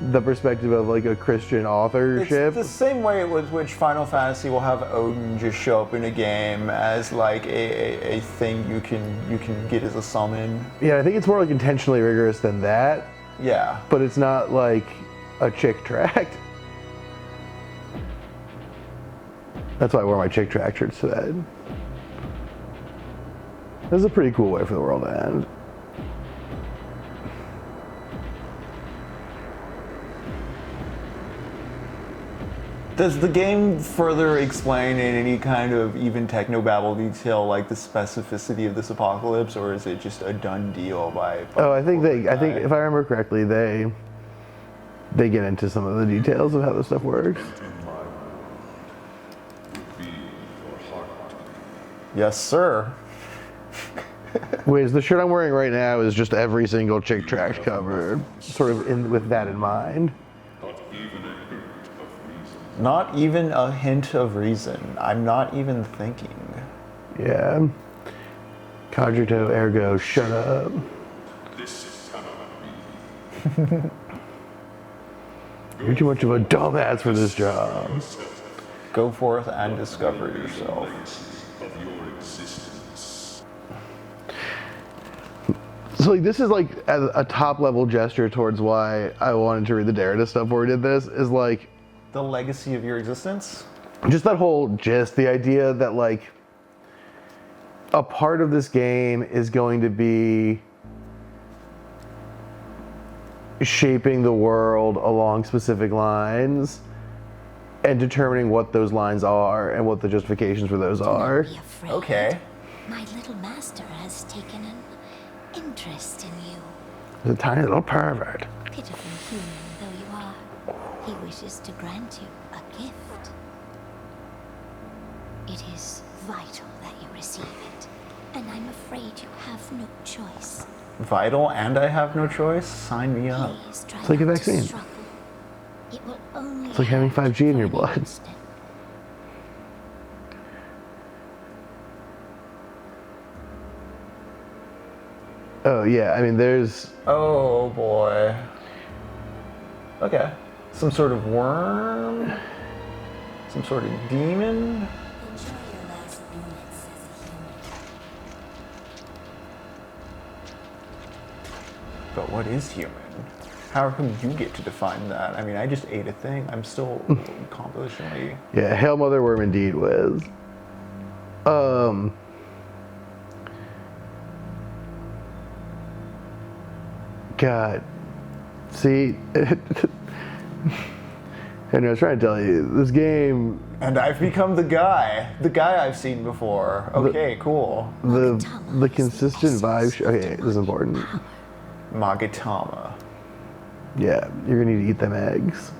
the perspective of like a Christian authorship. It's the same way with which Final Fantasy will have Odin just show up in a game as like a thing you can get as a summon. Yeah, I think it's more like intentionally rigorous than that, Yeah. but it's not like a chick tract. That's why I wore my chick tract shirts today. This is a pretty cool way for the world to end. Does the game further explain in any kind of even technobabble detail like the specificity of this apocalypse, or is it just a done deal by? Oh, I think if I remember correctly, they get into some of the details of how this stuff works. Yes, sir. Wait, the shirt I'm wearing right now is just every single chick tract cover, sort of with that in mind. Not even a hint of reason. I'm not even thinking. Yeah. Cogito ergo, shut up. You're too much of a dumbass for this job. Go forth and discover yourself. So like this is like a top level gesture towards why I wanted to read the Derrida stuff where we did this, is like The legacy of your existence? just that whole gist, the idea that like a part of this game is going to be shaping the world along specific lines and determining what those lines are and what the justifications for those are. Be afraid. Okay. My little master has taken an interest in you. The tiny little pervert. Pitiful human though you are, he wishes to grant you a gift. It is vital that you receive it, and I'm afraid you have no choice. Vital and I have no choice? Sign me up. Please try It's like a not to vaccine. struggle. It will only It's like having hurt 5G in for your an blood. instant. Oh yeah, I mean there's Oh boy. Okay. Some sort of worm? Some sort of demon? Enjoy your last moments as a human. But what is human? How come you get to define that? I mean, I just ate a thing. I'm still compositionally... yeah, Hail Mother Worm indeed, Wiz. God. See, and I was trying to tell you, this game, And I've become the guy I've seen before. Okay, cool. the consistent vibe. Okay, this is important. Magatama. Yeah, you're gonna need to eat them eggs.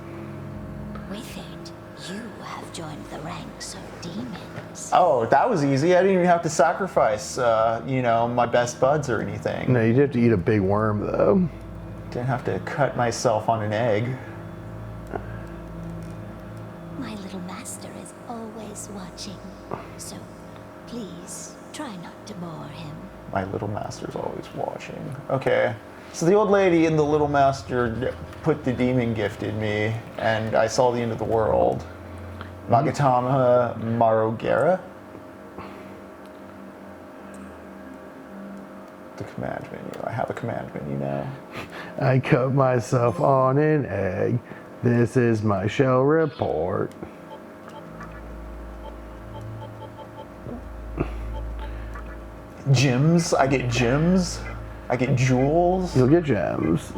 With it, you have joined the ranks of demons. Oh, that was easy. I didn't even have to sacrifice, my best buds or anything. No, you do have to eat a big worm though. Didn't have to cut myself on an egg. My little master is always watching, so please try not to bore him. My little master's always watching. Okay. So the old lady and the little master put the demon gift in me, and I saw the end of the world. Magatama Marogera? The command menu. I have a command menu now. I cut myself on an egg. This is my shell report. Gems. I get gems. I get jewels. You'll get gems.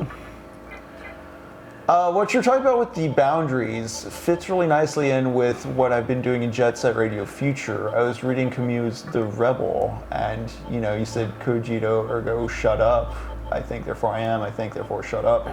What you're talking about with the boundaries fits really nicely in with what I've been doing in Jet Set Radio Future. I was reading Camus' The Rebel, and you said cogito ergo shut up. I think therefore I am. I think therefore shut up.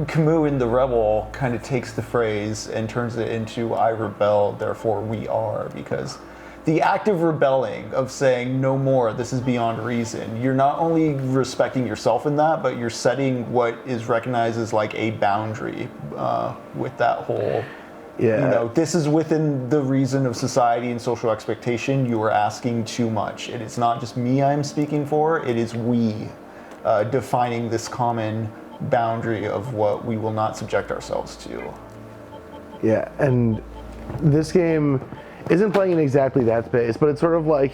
Camus in The Rebel kind of takes the phrase and turns it into I rebel, therefore we are, because the act of rebelling, of saying no more, this is beyond reason, you're not only respecting yourself in that, but you're setting what is recognized as like a boundary with that whole, Yeah. this is within the reason of society and social expectation, you are asking too much. And it's not just me I'm speaking for, it is we defining this common boundary of what we will not subject ourselves to. Yeah, and this game isn't playing in exactly that space, but it's sort of like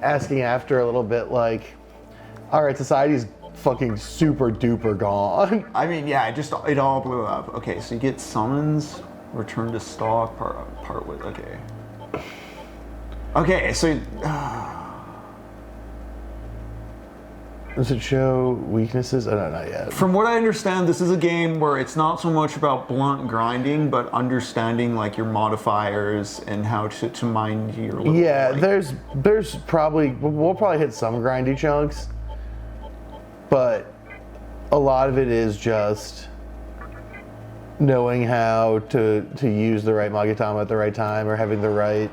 asking after a little bit like, all right, society's fucking super duper gone. I mean, yeah, it all blew up. Okay, so you get summons, return to stock, part with, okay. Okay, so, Does it show weaknesses? Oh, no, not yet. from what I understand, this is a game where it's not so much about blunt grinding, but understanding like your modifiers and how to mind your little, Yeah, like, there's probably, we'll probably hit some grindy chunks, but a lot of it is just knowing how to use the right Magatama at the right time, or having the right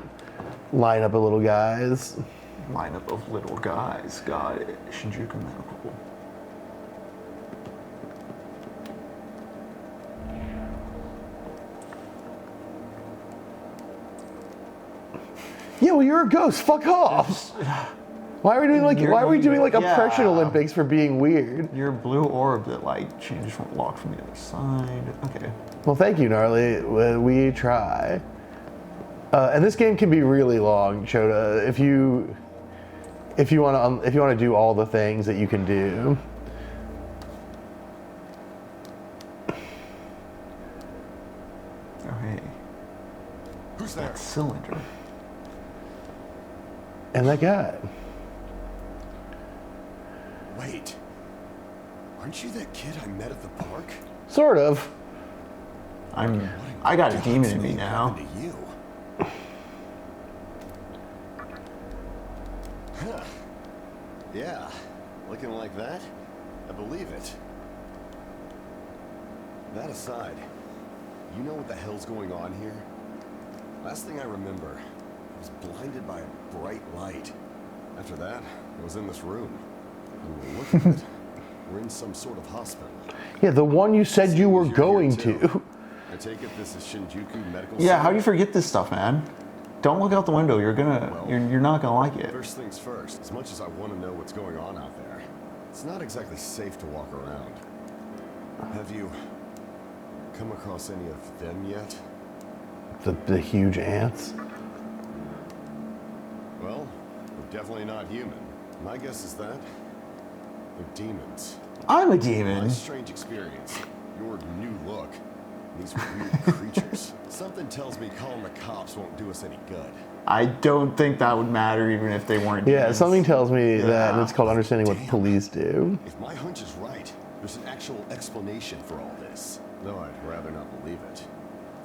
lineup of little guys. lineup of little guys. Got it. Shinjuku Medical. Yeah, well, you're a ghost. Fuck off. Why are we doing like Yeah. oppression Olympics for being weird? Your blue orb that like changes from locked from the other side. Okay. Well, thank you, Gnarly. We try. And this game can be really long, Shota. If you want to do all the things that you can do. Oh hey. Who's there? That cylinder. And that guy. Wait. Aren't you that kid I met at the park? Sort of. I got a demon in me now. Happened to you? Huh. Yeah, looking like that? I believe it. That aside, you know what the hell's going on here? Last thing I remember, I was blinded by a bright light. After that, I was in this room. And look at it. We're in some sort of hospital. Yeah, the one you said you were You're going here, to. too. I take it this is Shinjuku Medical Yeah, Center? how do you forget this stuff, man? Don't look out the window. You're not gonna like it. First things first, as much as I want to know what's going on out there, it's not exactly safe to walk around. Have you come across any of them yet? The huge ants. Well, they're definitely not human. My guess is that they're demons. I'm a My demon. strange experience, your new look, these weird creatures. Something tells me calling the cops won't do us any good. I don't think that would matter even if they weren't Yeah, demons. something tells me that Yeah. it's called understanding what police do. If my hunch is right, there's an actual explanation for all this. Though I'd rather not believe it.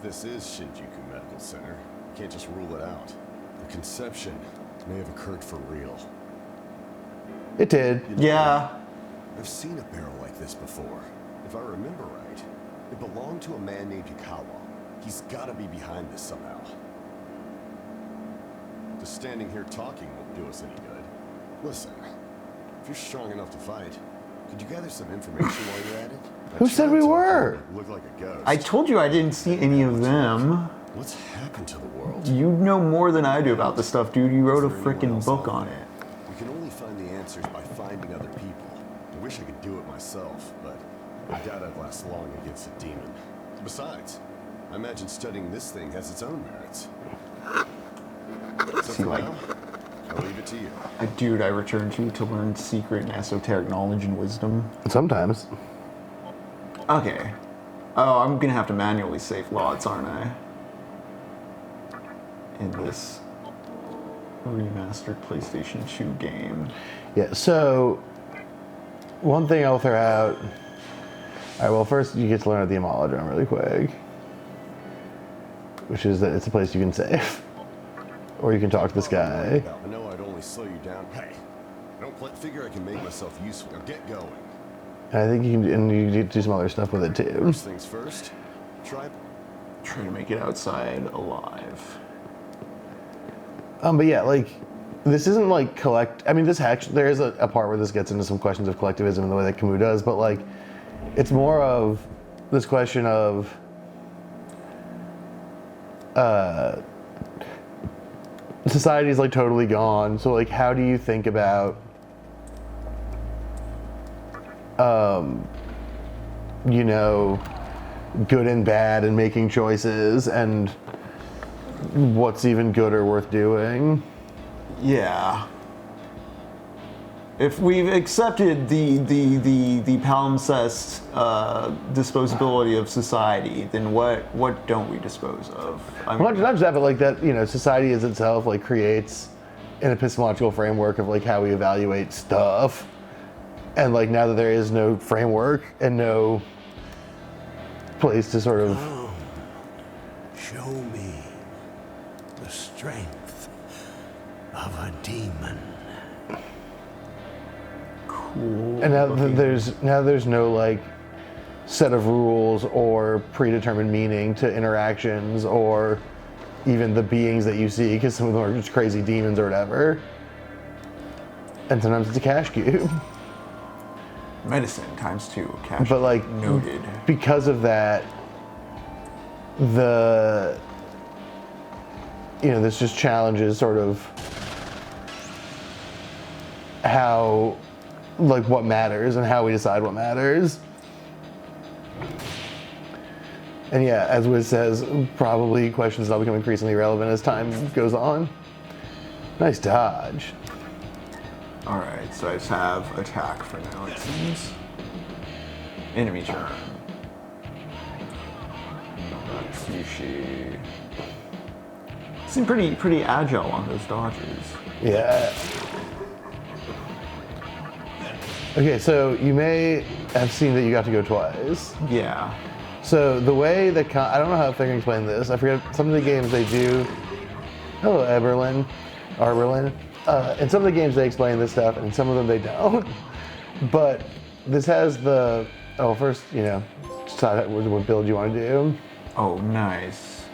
This is Shinjuku Medical Center. You can't just rule it out. The conception may have occurred for real. It did. Yeah. I've seen a barrel like this before. If I remember right, it belonged to a man named Yukawa. He's gotta be behind this somehow. Just standing here talking won't do us any good. Listen, if you're strong enough to fight, could you gather some information while you're at it? Who said we were? Look like a ghost. I told you I didn't see any of them. What's happened to the world? You know more than I do about this stuff, dude. You wrote a Is there anyone freaking else book out on there? it. We can only find the answers by finding other people. I wish I could do it myself, but I doubt I'd last long against a demon. Besides, I imagine studying this thing has its own merits. So See, for like- now, I'll leave it to you. Dude, I returned to you to learn secret and esoteric knowledge and wisdom. Sometimes. Okay. Oh, I'm gonna have to manually save lots, aren't I? In this remastered PlayStation 2 game. Yeah, so one thing I'll throw out. All right, well, first you get to learn at the Homolodrome really quick, which is that it's a place you can save. Or you can talk to this guy. I know I'd only slow you down. Hey, I don't figure I can make myself useful. Now get going. And I think you can, and you get to do some other stuff with it too. First things first, try. Trying to make it outside alive. But yeah, like, this isn't like I mean, this actually, there is a part where this gets into some questions of collectivism and the way that Camus does, but like, it's more of this question of, society's like totally gone. So like, how do you think about, you know, good and bad and making choices and what's even good or worth doing? Yeah. If we've accepted the palimpsest disposability of society, then what don't we dispose of? I mean, Not just that, but like that, you know, society as itself like creates an epistemological framework of like how we evaluate stuff. And like now that there is no framework and no place to sort of Show me the strength of a demon. cool. and now looking- there's no like set of rules or predetermined meaning to interactions or even the beings that you see, because some of them are just crazy demons or whatever. And sometimes it's a cash cube. medicine ×2 cash. But like noted. because of that, this just challenges sort of how, like, what matters and how we decide what matters. And yeah, as Wiz says, probably questions that'll become increasingly relevant as time goes on. Nice dodge. Alright, so I just have attack for now, it seems. Enemy turn. Sushi. Seem pretty agile on those dodges. Yeah. Okay, so you may have seen that you got to go twice. Yeah. So the way that I don't know how if I can explain this. I forget some of the games they do. Hello, Arberlin. in some of the games they explain this stuff, and in some of them they don't. But this has the first, decide what build you want to do. Oh, nice.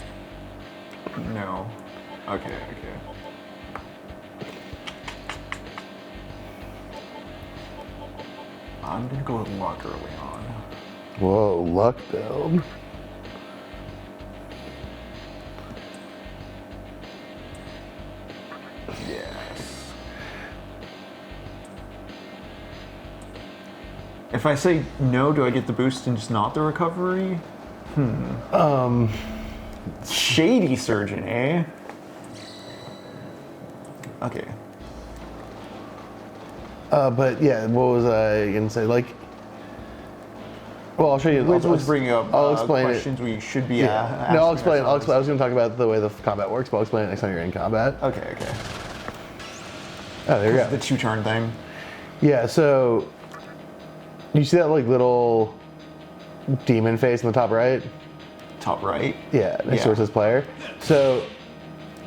No. Okay. I'm gonna go with luck early on. Whoa, luck build. Yes. If I say no, do I get the boost and just not the recovery? Shady surgeon, eh? Okay. But yeah, what was I gonna say? Well, I'll show you. Liz was bringing up I'll explain questions we should be Yeah. No, I'll explain. I was going to talk about the way the combat works, but I'll explain it next time you're in combat. Okay. Oh, there you go. The 2-turn thing. Yeah. So you see that little demon face in the top right? Top right. Yeah, next to where it says player. So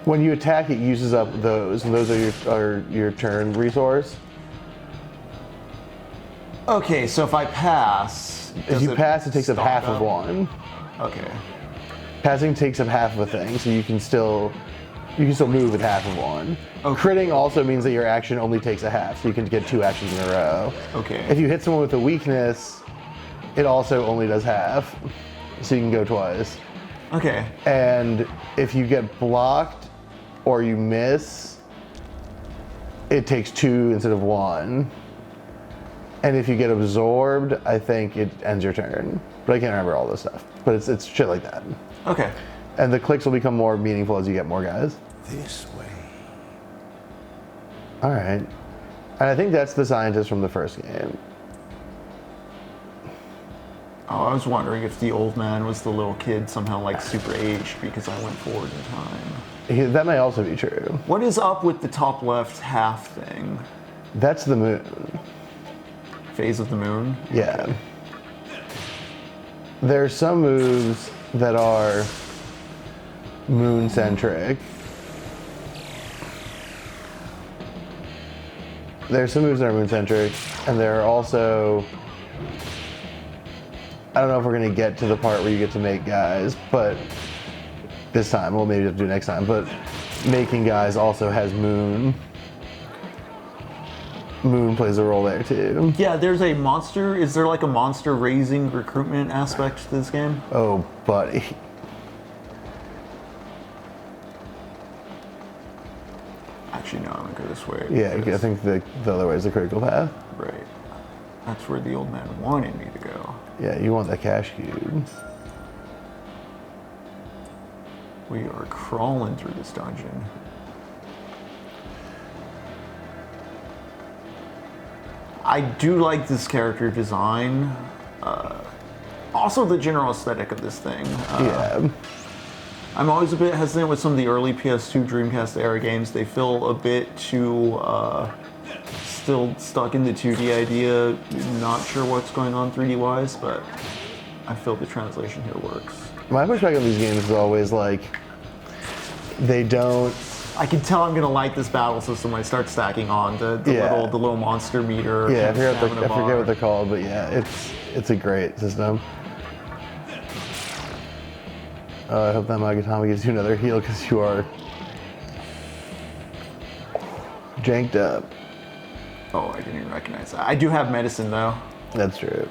when you attack, it uses up those, and those are your turn resource. Okay, so if I pass, If you pass, it takes up half of one. Okay. Passing takes up half of a thing, so you can still move with half of one. Okay. Critting also means that your action only takes a half, so you can get 2 actions in a row. Okay. If you hit someone with a weakness, it also only does half, so you can go twice. Okay. And if you get blocked or you miss, it takes 2 instead of 1. And if you get absorbed, I think it ends your turn. But I can't remember all this stuff. But it's shit like that. Okay. And the clicks will become more meaningful as you get more guys. This way. All right. And I think that's the scientist from the first game. Oh, I was wondering if the old man was the little kid somehow super aged because I went forward in time. That may also be true. What is up with the top left half thing? That's the moon. Phase of the moon? Yeah. There are some moves that are moon-centric. There are some moves that are moon-centric, and there are also... I don't know if we're going to get to the part where you get to make guys, but this time, well, maybe we'll do it next time, but making guys also has moon. Moon plays a role there too. Yeah, there's a monster. Is there a monster raising recruitment aspect to this game? Oh, buddy. Actually, no, I'm gonna go this way. Yeah, I think the other way is the critical path. Right. That's where the old man wanted me to go. Yeah, you want that cash cube. We are crawling through this dungeon. I do like this character design. Also the general aesthetic of this thing. Yeah. I'm always a bit hesitant with some of the early PS2 Dreamcast era games. They feel a bit too still stuck in the 2D idea. Not sure what's going on 3D wise, but I feel the translation here works. My pushback on these games is always they don't. I can tell I'm gonna like this battle system when I start stacking on the little monster meter. Yeah, I forget bar. what they're called, but yeah, it's a great system. I hope that Magatama gives you another heal because you are janked up. Oh, I didn't even recognize that. I do have medicine though. That's true.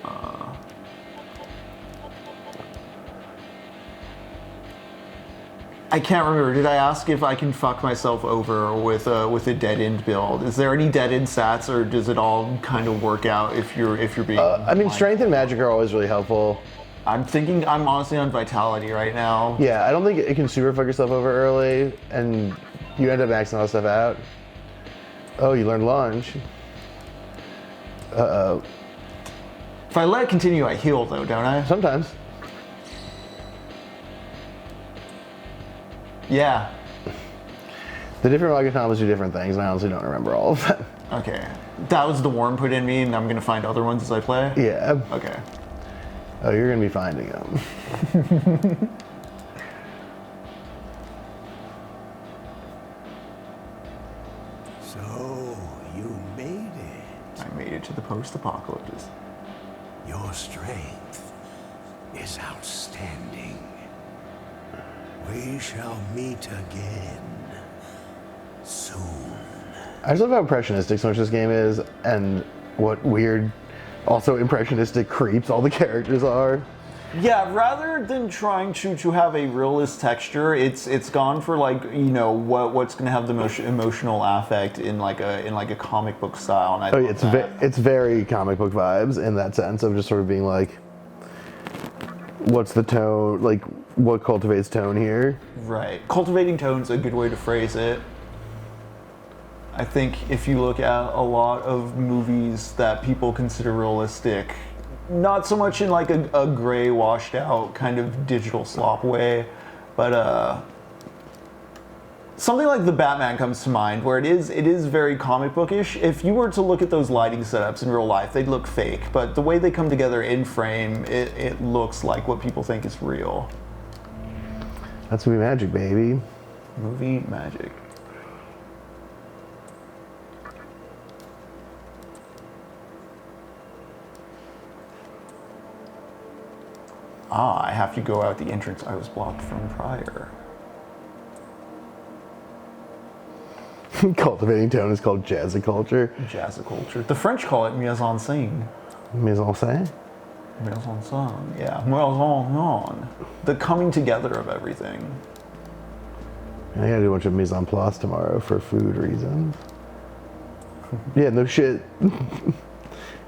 I can't remember. Did I ask if I can fuck myself over with a dead end build? Is there any dead end stats, or does it all kind of work out if you're being? I mean, strength and magic are always really helpful. I'm honestly on vitality right now. Yeah, I don't think it can super fuck yourself over early, and you end up maxing all that stuff out. Oh, you learned lunge. Uh-oh. If I let it continue, I heal though, don't I? Sometimes. Yeah. The different Magatamas do different things, and I honestly don't remember all of them. Okay. That was the worm put in me, and I'm gonna find other ones as I play? Yeah. Okay. Oh, you're gonna be finding them. So made it to the post-apocalypse. Your strength is outstanding. We shall meet again soon. I just love how impressionistic so much this game is, and what weird, also impressionistic creeps all the characters are. Yeah, rather than trying to have a realist texture, it's gone for like, you know, what's going to have the most emotional affect in like a comic book style. And I Oh yeah, love it's very comic book vibes in that sense of just sort of being like, what's the tone, like what cultivates tone here? Right. Cultivating tone's a good way to phrase it. I think if you look at a lot of movies that people consider realistic, not so much in like a gray, washed out kind of digital slop way, but something like the Batman comes to mind, where it is very comic bookish. If you were to look at those lighting setups in real life, they'd look fake, but the way they come together in frame, it looks like what people think is real. That's movie magic, baby. Movie magic. Ah, I have to go out the entrance I was blocked from prior. Cultivating tone is called jazziculture. Jazziculture. The French call it mise en scène. Mise en scène? Mise en scène, yeah. Mise en scène. The coming together of everything. I gotta do a bunch of mise en place tomorrow for food reasons. Yeah, no shit.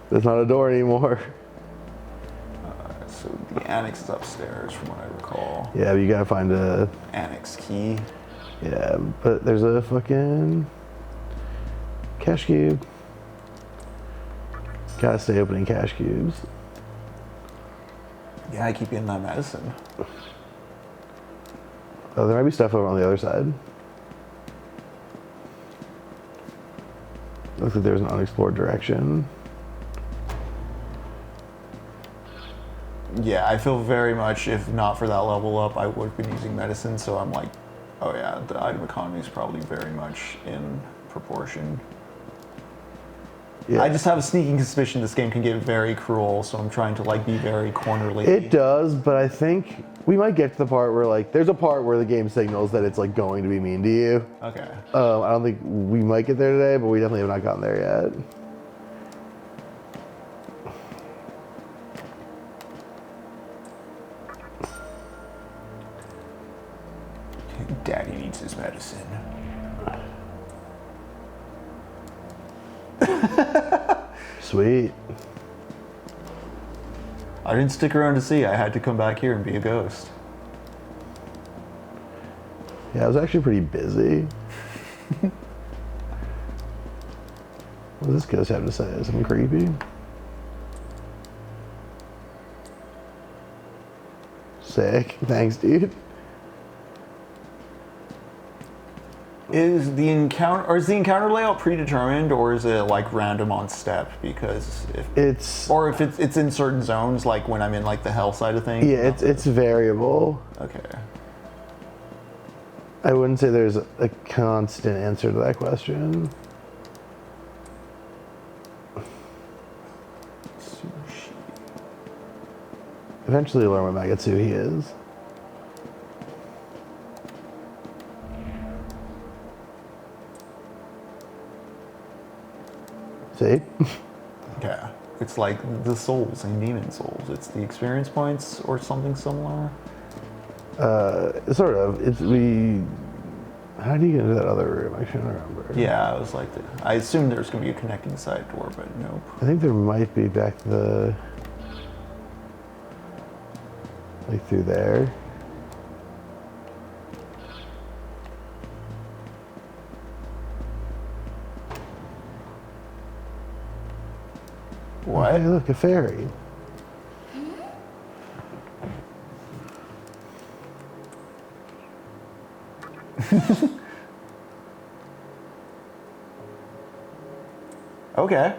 There's not a door anymore. So the annex is upstairs from what I recall. Yeah, but you gotta find a... Annex key. Yeah, but there's a fucking cash cube. Gotta stay opening cash cubes. Yeah, I keep getting that medicine. Oh, there might be stuff over on the other side. Looks like there's an unexplored direction. Yeah, I feel very much, if not for that level up, I would have been using medicine, so I'm like, oh yeah, the item economy is probably very much in proportion. Yeah. I just have a sneaking suspicion this game can get very cruel, so I'm trying to like be very cornerly. It does, but I think we might get to the part where like, there's a part where the game signals that it's like going to be mean to you. Okay. I don't think we might get there today, but we definitely have not gotten there yet. Daddy needs his medicine. Sweet. I didn't stick around to see. I had to come back here and be a ghost. Yeah, I was actually pretty busy. What does this ghost have to say? Something creepy? Sick. Thanks, dude. Is the encounter layout predetermined, or is it like random on step? Because if it's in certain zones, like when I'm in like the hell side of things. Yeah, it's variable. Okay. I wouldn't say there's a constant answer to that question. Sushi. Eventually you'll learn what Magatsuhi is. See? Yeah. It's like the souls and demon souls. It's the experience points or something similar. Sort of. How do you get into that other room? I can't remember. Yeah, I was like, I assumed there was going to be a connecting side door, but nope. I think there might be back like through there. What? Hey, look, a fairy. Okay.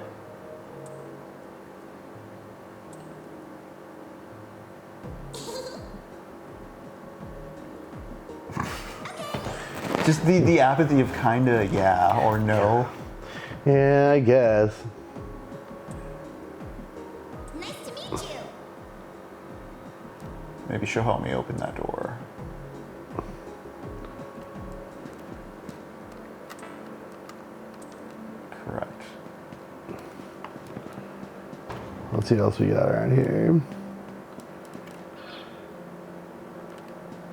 Just the apathy of kinda yeah or no. Yeah, I guess. Maybe she'll help me open that door. Correct. Let's see what else we got around here.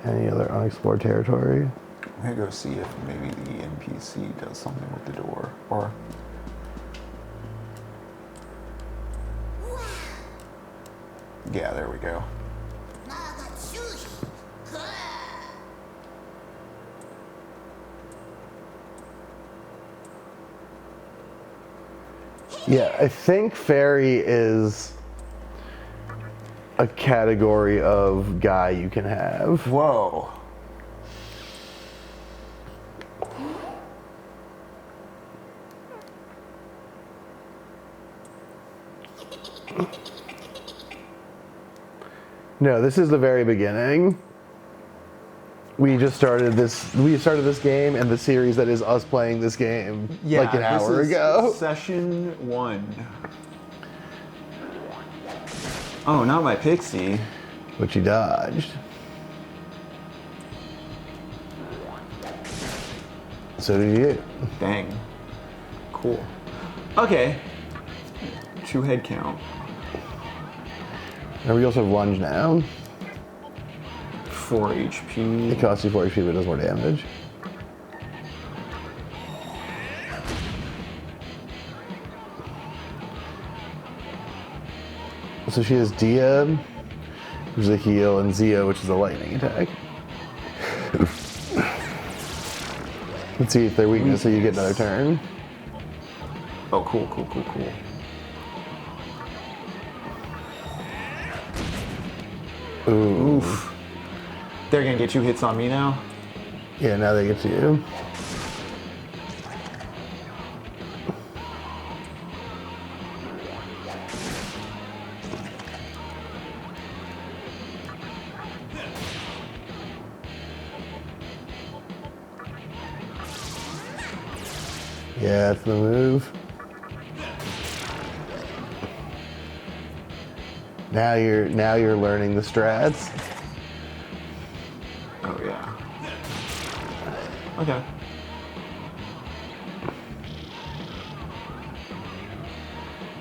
Any other unexplored territory? I'm gonna go see if maybe the NPC does something with the door, or... Yeah, there we go. Yeah, I think fairy is a category of guy you can have. Whoa. No, this is the very beginning. We started this game and the series that is us playing this game like an hour ago. Session 1. Oh, not my pixie. Which he dodged. So did you. Dang. Cool. Okay. 2 head count. And we also have lunge now. 4 HP. It costs you 4 HP, but it does more damage. So she has Dia, which is a heal, and Zia, which is a lightning attack. Let's see if they're weakness, so you get another turn. Oh, cool. Ooh. Oof. They're gonna get 2 hits on me now? Yeah, now they get to you. Yeah, that's the move. Now you're learning the strats. Oh yeah. Okay.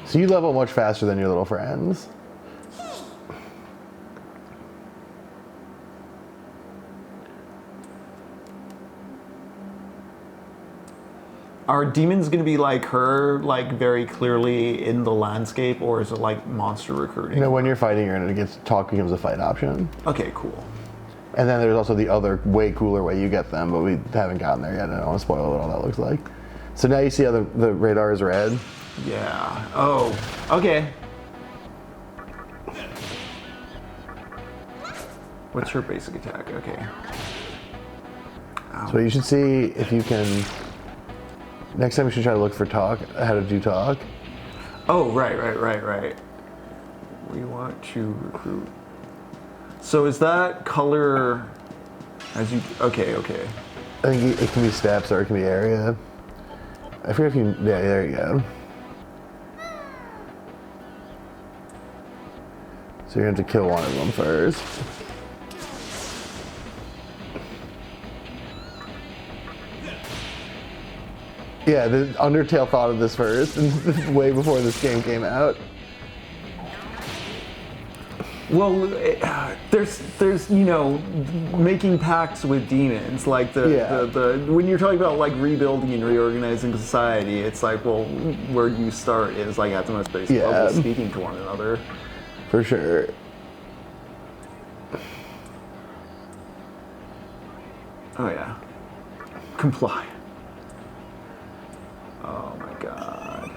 So you level much faster than your little friends. Are demons gonna be like her, like very clearly in the landscape, or is it like monster recruiting? You know, when you're fighting, you're gonna get talk becomes a fight option. Okay, cool. And then there's also the other way cooler way you get them, but we haven't gotten there yet. I don't want to spoil what all that looks like. So now you see how the radar is red. Yeah. Oh. Okay. What's her basic attack? Okay. So you should see if you can. Next time you should try to look for talk, how to do talk. Oh, right. We want to recruit. So is that color as you, okay. I think it can be steps or it can be area. I forget if you, yeah, there you go. So you're going to have to kill one of them first. Yeah, the Undertale thought of this first, and way before this game came out. Well, there's you know, making pacts with demons, like the when you're talking about like rebuilding and reorganizing society, it's like, well, where do you start is like at the most basic level, speaking to one another. For sure. Oh yeah. Comply. Oh my god.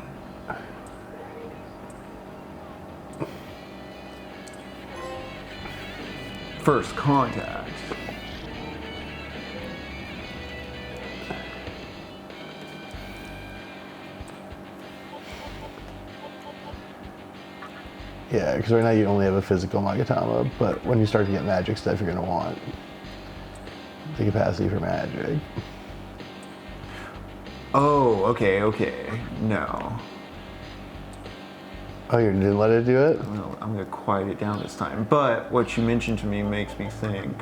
First contact. Yeah, because right now you only have a physical Magatama, but when you start to get magic stuff, you're going to want the capacity for magic. Oh, okay. No. Oh, you didn't let it do it? I'm gonna quiet it down this time. But what you mentioned to me makes me think.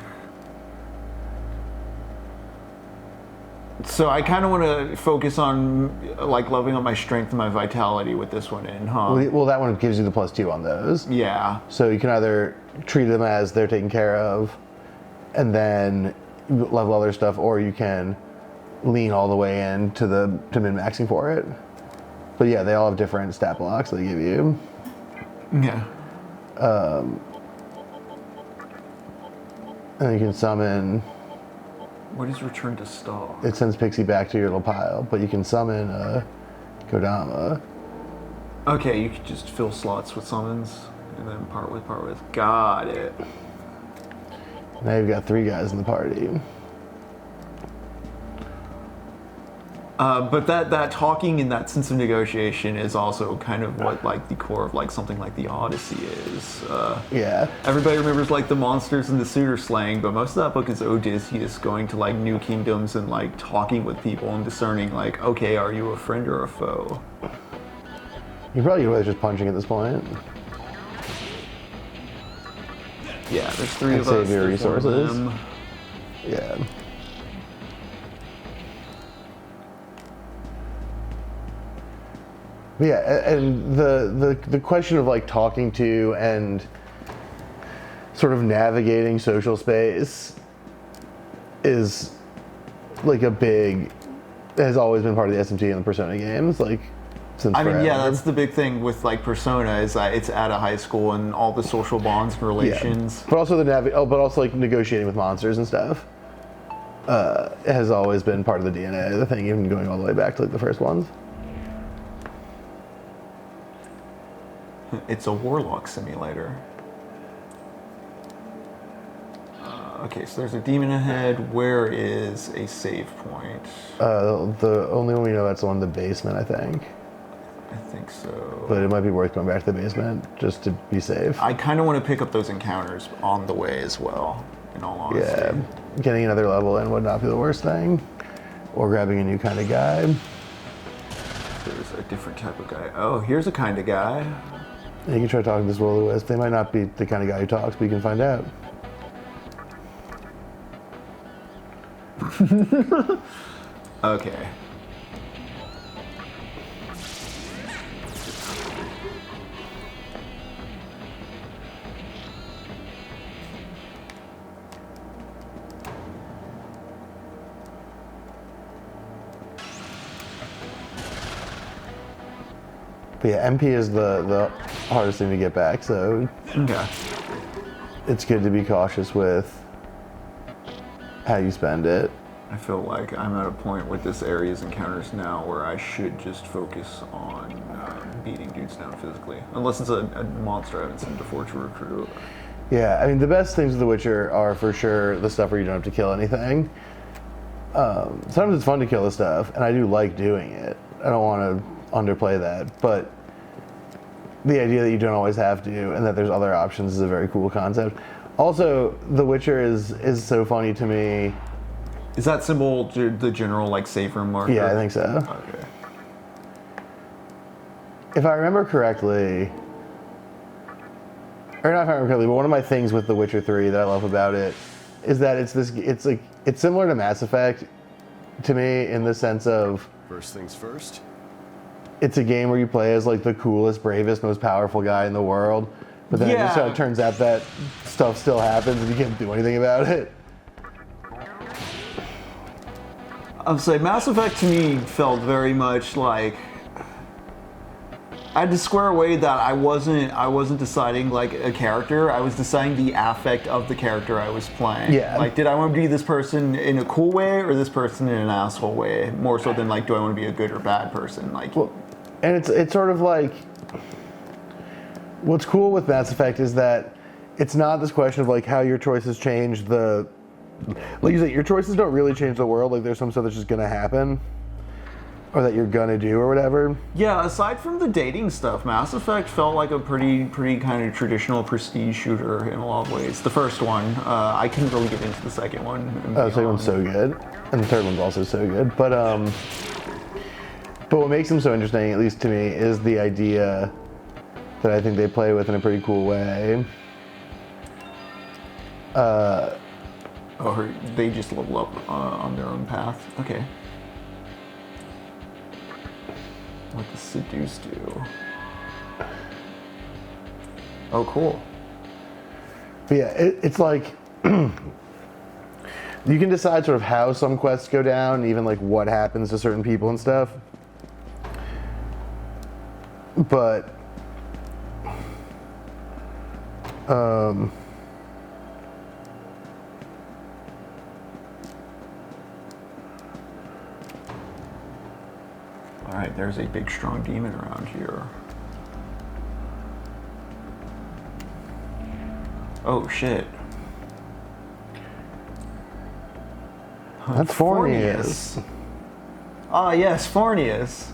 So I kind of want to focus on like leveling up my strength and my vitality with this one in, huh? Well, that one gives you the +2 on those. Yeah. So you can either treat them as they're taken care of, and then level other stuff, or you can lean all the way in to min-maxing for it. But yeah, they all have different stat blocks they give you. Yeah. And you can summon. What is return to stall? It sends Pixie back to your little pile, but you can summon Kodama. Okay, you could just fill slots with summons and then part with. Got it. Now you've got 3 guys in the party. But that talking and that sense of negotiation is also kind of what like the core of like something like the Odyssey is. Yeah. Everybody remembers like the monsters and the suitor slaying, but most of that book is Odysseus going to like new kingdoms and like talking with people and discerning like, okay, are you a friend or a foe? You probably get away with just punching at this point. Yeah, there's 3 And of save us. your there's one of resources. them. Yeah. But yeah, and the question of like talking to and sort of navigating social space is like has always been part of the SMT and the Persona games, like since I mean, forever. yeah, that's the big thing with like Persona is that it's at a high school and all the social bonds and relations. But also but also like negotiating with monsters and stuff has always been part of the DNA of the thing, even going all the way back to like the first ones. It's a warlock simulator. Okay, so there's a demon ahead. Where is a save point? The only one we know that's the one in the basement, I think. I think so. But it might be worth going back to the basement just to be safe. I kind of want to pick up those encounters on the way as well, in all honesty. Yeah, getting another level in would not be the worst thing. Or grabbing a new kind of guy. There's a different type of guy. Oh, here's a kind of guy. You can try talking to this will-o-wisp. They might not be the kind of guy who talks, but you can find out. Okay. But yeah, MP is the hardest thing to get back, so Okay. it's good to be cautious with how you spend it. I feel like I'm at a point with this area's encounters now where I should just focus on beating dudes down physically. Unless it's a monster I haven't seen before to recruit. Yeah, I mean, the best things of The Witcher are for sure the stuff where you don't have to kill anything. Sometimes it's fun to kill the stuff, and I do like doing it. I don't want to underplay that, but the idea that you don't always have to and that there's other options is a very cool concept. Also, The Witcher is so funny to me. Is that symbol the general like save room marker? Yeah, I think so. Okay. If I remember correctly, or not if I remember correctly, but one of my things with The Witcher 3 that I love about it is that it's similar to Mass Effect to me in the sense of First things first. it's a game where you play as like the coolest, bravest, most powerful guy in the world, but then it just sort of turns out that stuff still happens and you can't do anything about it. I would say Mass Effect to me felt very much like I had to square away that I wasn't deciding like a character. I was deciding the affect of the character I was playing. Yeah. Like, did I want to be this person in a cool way or this person in an asshole way? More so than like, do I want to be a good or bad person? Like, Well, and it's sort of like what's cool with Mass Effect is that it's not this question of like how your choices change the. Like you said, your choices don't really change the world. Like there's some stuff that's just gonna happen, or that you're gonna do, or whatever. yeah, aside from the dating stuff, Mass Effect felt like a pretty kind of traditional prestige shooter in a lot of ways. The first one, I couldn't really get into the second one. Oh, the second one's so good, and the third one's also so good. But what makes them so interesting, at least to me, is the idea that I think they play with in a pretty cool way. They just level up on their own path. Okay. What does seduce do? Oh, cool. But yeah, it's like you can decide sort of how some quests go down, even like what happens to certain people and stuff. But all right, there's a big strong demon around here. Oh shit. that's Fornius. Ah, yes, Fornius.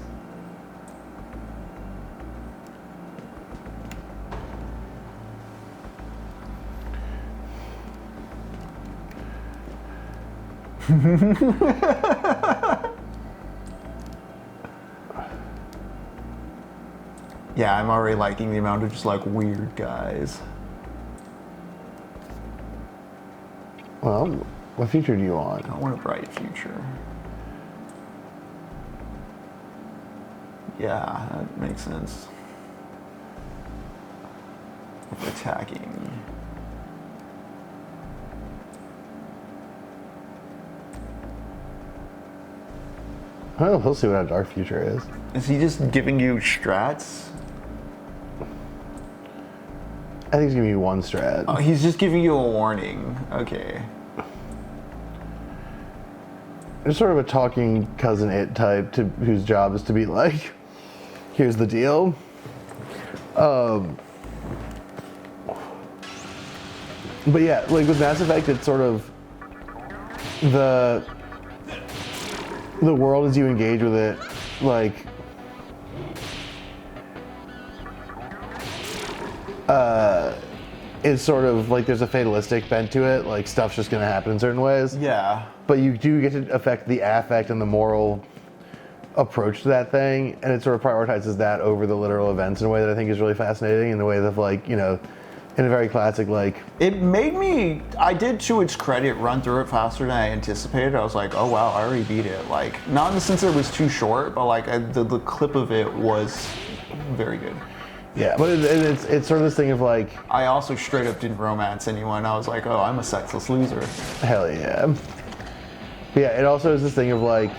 Yeah, I'm already liking the amount of just like weird guys. Well, what feature do you want? I want a bright future. Yeah, that makes sense. Attacking. Oh, we'll see what a dark future is. Is he just giving you strats? I think he's giving you one strat. Oh, he's just giving you a warning. Okay. It's sort of a talking cousin it type whose job is to be like, here's the deal. But yeah, like with Mass Effect, it's sort of the world as you engage with it, like is sort of like there's a fatalistic bent to it, like stuff's just gonna happen in certain ways. Yeah. But you do get to affect the affect and the moral approach to that thing, and it sort of prioritizes that over the literal events in a way that I think is really fascinating, in the way that, like, you know, in a very classic, like... It made me, I did, to its credit, run through it faster than I anticipated. I was like, oh wow, I already beat it. Like, not in the sense that it was too short, but like the clip of it was very good. Yeah, but it's sort of this thing of like... I also straight up didn't romance anyone. I was like, oh, I'm a sexless loser. Hell yeah. But yeah, it also is this thing of like...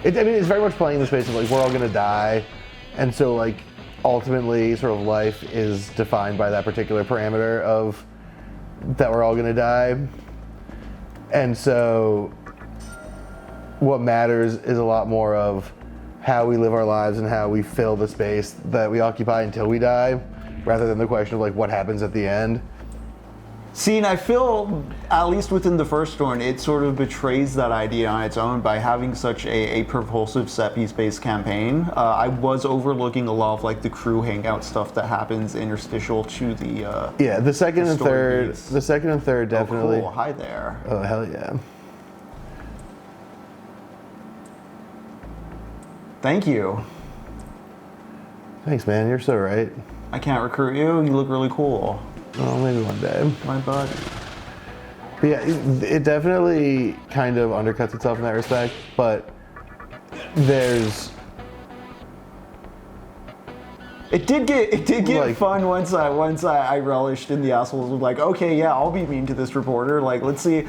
I mean, it's very much playing in the space of like, we're all gonna die, and so like, ultimately, sort of life is defined by that particular parameter of that we're all gonna die. And so what matters is a lot more of how we live our lives and how we fill the space that we occupy until we die, rather than the question of like what happens at the end. See, and I feel, at least within the first one, it sort of betrays that idea on its own by having such a propulsive set-piece-based campaign. I was overlooking a lot of like the crew hangout stuff that happens interstitial to the yeah, the second and third, beats. the second and third definitely. Oh, cool. Hi there. Oh, hell yeah. Thank you. Thanks, man. You're so right. I can't recruit you. You look really cool. Oh, maybe one day. My buddy. But yeah, it definitely kind of undercuts itself in that respect, but there's... It did get like, fun once I relished in the assholes of like, okay, yeah, I'll be mean to this reporter. Like, let's see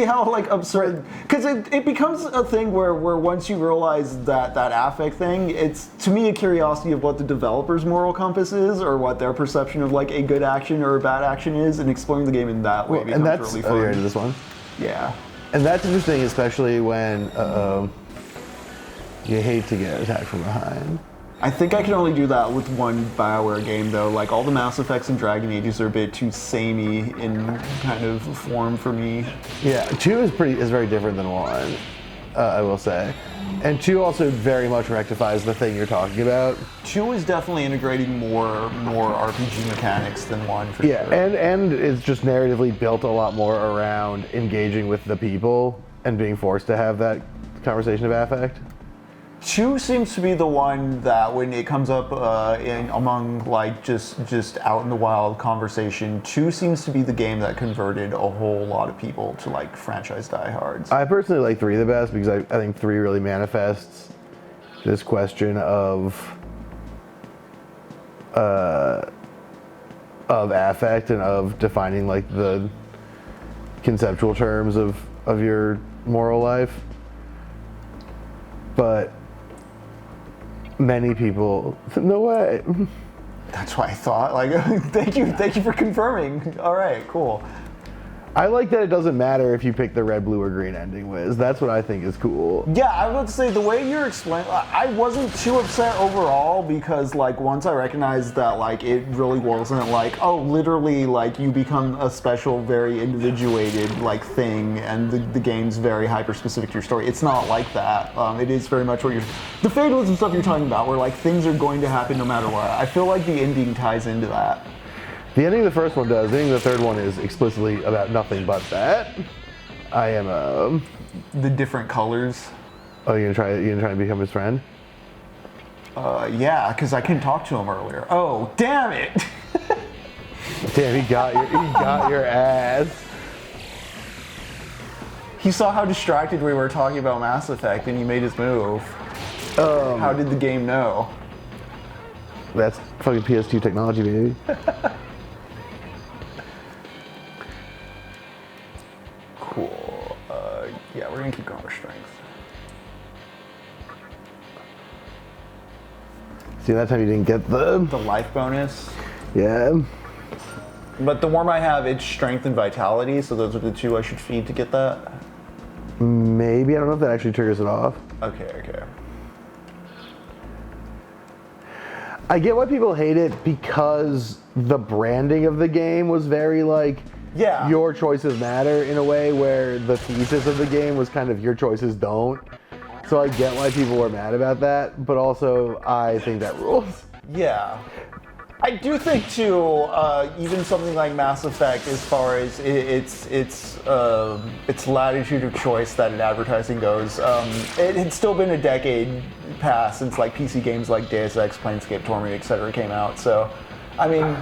how like absurd, because it becomes a thing where once you realize that affect thing, it's to me a curiosity of what the developer's moral compass is, or what their perception of like a good action or a bad action is, and exploring the game in that way becomes really fun. Oh, you're into this one? Yeah. And that's interesting, especially when you hate to get attacked from behind. I think I can only do that with one BioWare game, though. Like, all the Mass Effects and Dragon Ages are a bit too samey in kind of form for me. Yeah, 2 is very different than 1, I will say. And 2 also very much rectifies the thing you're talking about. 2 is definitely integrating more RPG mechanics than 1, for yeah, sure. and it's just narratively built a lot more around engaging with the people and being forced to have that conversation of affect. 2 seems to be the one that when it comes up in among like just out in the wild conversation, 2 seems to be the game that converted a whole lot of people to like franchise diehards. I personally like 3 the best because I think 3 really manifests this question of affect and of defining like the conceptual terms of your moral life. But many people, no way. That's why I thought, like, thank you for confirming. All right, cool. I like that it doesn't matter if you pick the red, blue, or green ending, Wiz. That's what I think is cool. Yeah, I would say the way you're explaining, I wasn't too upset overall because, like, once I recognized that, like, it really wasn't like, oh, literally, like, you become a special, very individuated, like, thing, and the game's very hyper-specific to your story. It's not like that. It is very much what you're, the fatalism stuff you're talking about, where, like, things are going to happen no matter what. I feel like the ending ties into that. The ending of the first one does. The ending of the third one is explicitly about nothing but that. I am the different colors. Oh, you gonna try and become his friend? Yeah, because I couldn't talk to him earlier. Oh, damn it! Damn, he got your ass. He saw how distracted we were talking about Mass Effect, and he made his move. How did the game know? That's fucking PS2 technology, baby. Cool. Yeah, we're gonna keep going with strength. See, that time you didn't get the life bonus. Yeah. But the worm I have, it's strength and vitality, so those are the 2 I should feed to get that. Maybe, I don't know if that actually triggers it off. Okay. I get why people hate it because the branding of the game was very like, yeah, your choices matter in a way where the thesis of the game was kind of your choices don't. So I get why people were mad about that, but also I think that rules. Yeah. I do think too, even something like Mass Effect, as far as its latitude of choice that in advertising goes, it had still been a decade past since like PC games like Deus Ex, Planescape Torment, etc. came out. So, I mean,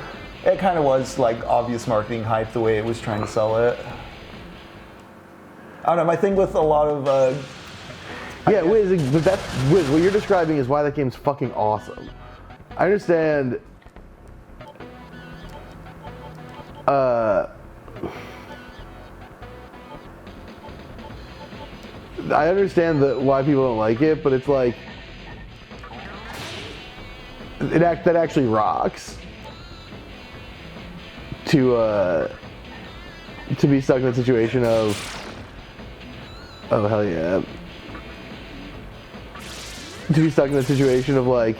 it kind of was like obvious marketing hype the way it was trying to sell it. I don't know. My thing with a lot of yeah, Wiz, but Wiz, what you're describing is why that game's fucking awesome. I understand. I understand why people don't like it, but it's like that actually rocks to be stuck in a situation of oh hell yeah, to be stuck in a situation of like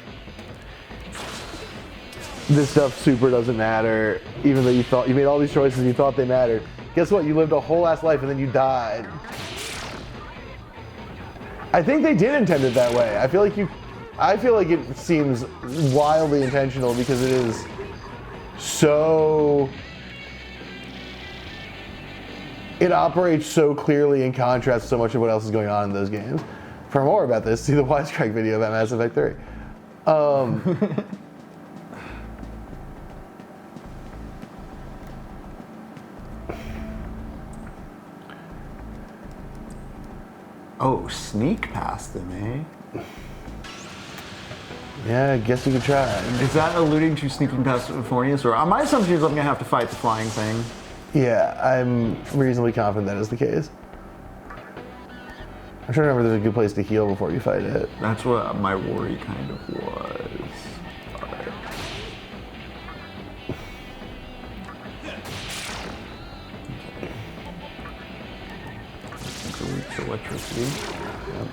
this stuff super doesn't matter, even though you made all these choices and you thought they mattered. Guess what? You lived a whole ass life and then you died. I think they did intend it that way. I feel like it seems wildly intentional because it is so. It operates so clearly in contrast to so much of what else is going on in those games. For more about this, see the Wisecrack video about Mass Effect 3. Oh, sneak past them, eh? Yeah, I guess you could try. Is that alluding to sneaking past Euphonius, or my assumption is I'm gonna have to fight the flying thing? Yeah, I'm reasonably confident that is the case. I'm trying to remember there's a good place to heal before you fight it. That's what my worry kind of was. Alright. Okay. Electricity. Yep.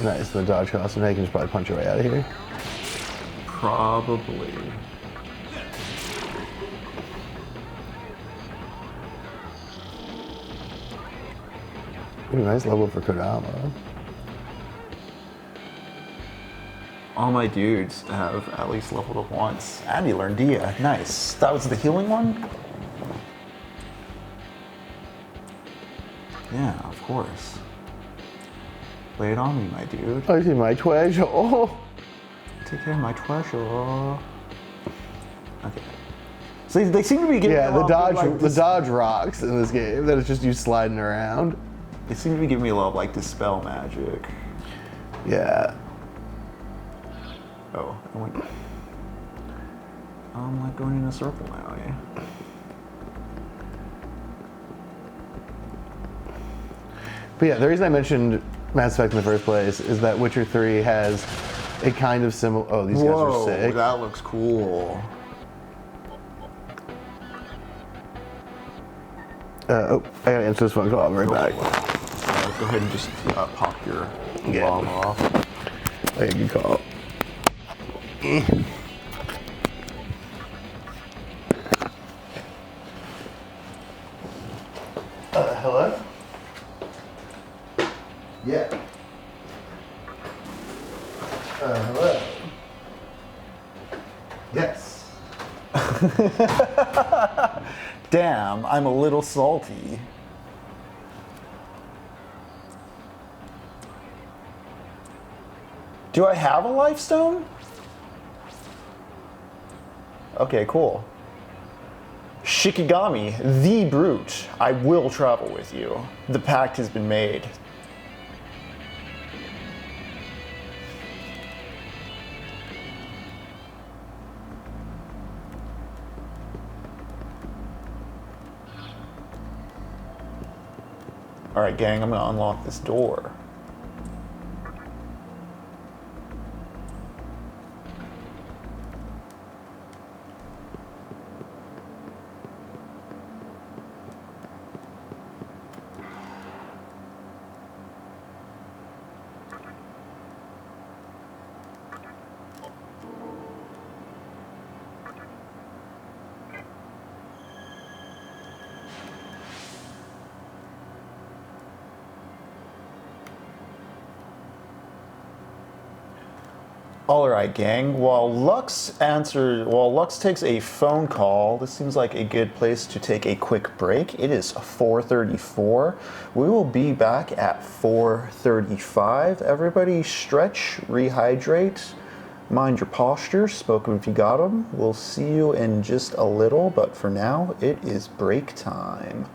Nice, the dodge cost, and I can just probably punch your way out of here. Probably. Ooh, nice level for Kodama. All my dudes have at least leveled up once. And you learned Dia. Nice. That was the healing one? Yeah, of course. Lay it on me, my dude. I see my treasure. Take care of my treasure. Okay. So they seem to be giving Yeah, me a lot of, like, the dodge rocks in this game. That is just you sliding around. They seem to be giving me a lot of like dispel magic. Yeah. Oh, I'm like going in a circle now, yeah. But yeah, the reason I mentioned Mass Effect in the first place is that Witcher 3 has a kind of similar. Oh, these guys are sick. That looks cool. Oh, I gotta answer this phone call. I'll be right back. Go ahead and just pop your Yeah. bomb off. Okay, good call. Hello? Yeah. Hello? Yes. Damn, I'm a little salty. Do I have a life stone? Okay, cool. Shikigami, the brute, I will travel with you. The pact has been made. All right, gang, I'm gonna unlock this door. All right, gang. While Lux takes a phone call, this seems like a good place to take a quick break. It is 4:34. We will be back at 4:35. Everybody stretch, rehydrate, mind your posture, smoke 'em if you got 'em. We'll see you in just a little, but for now, it is break time.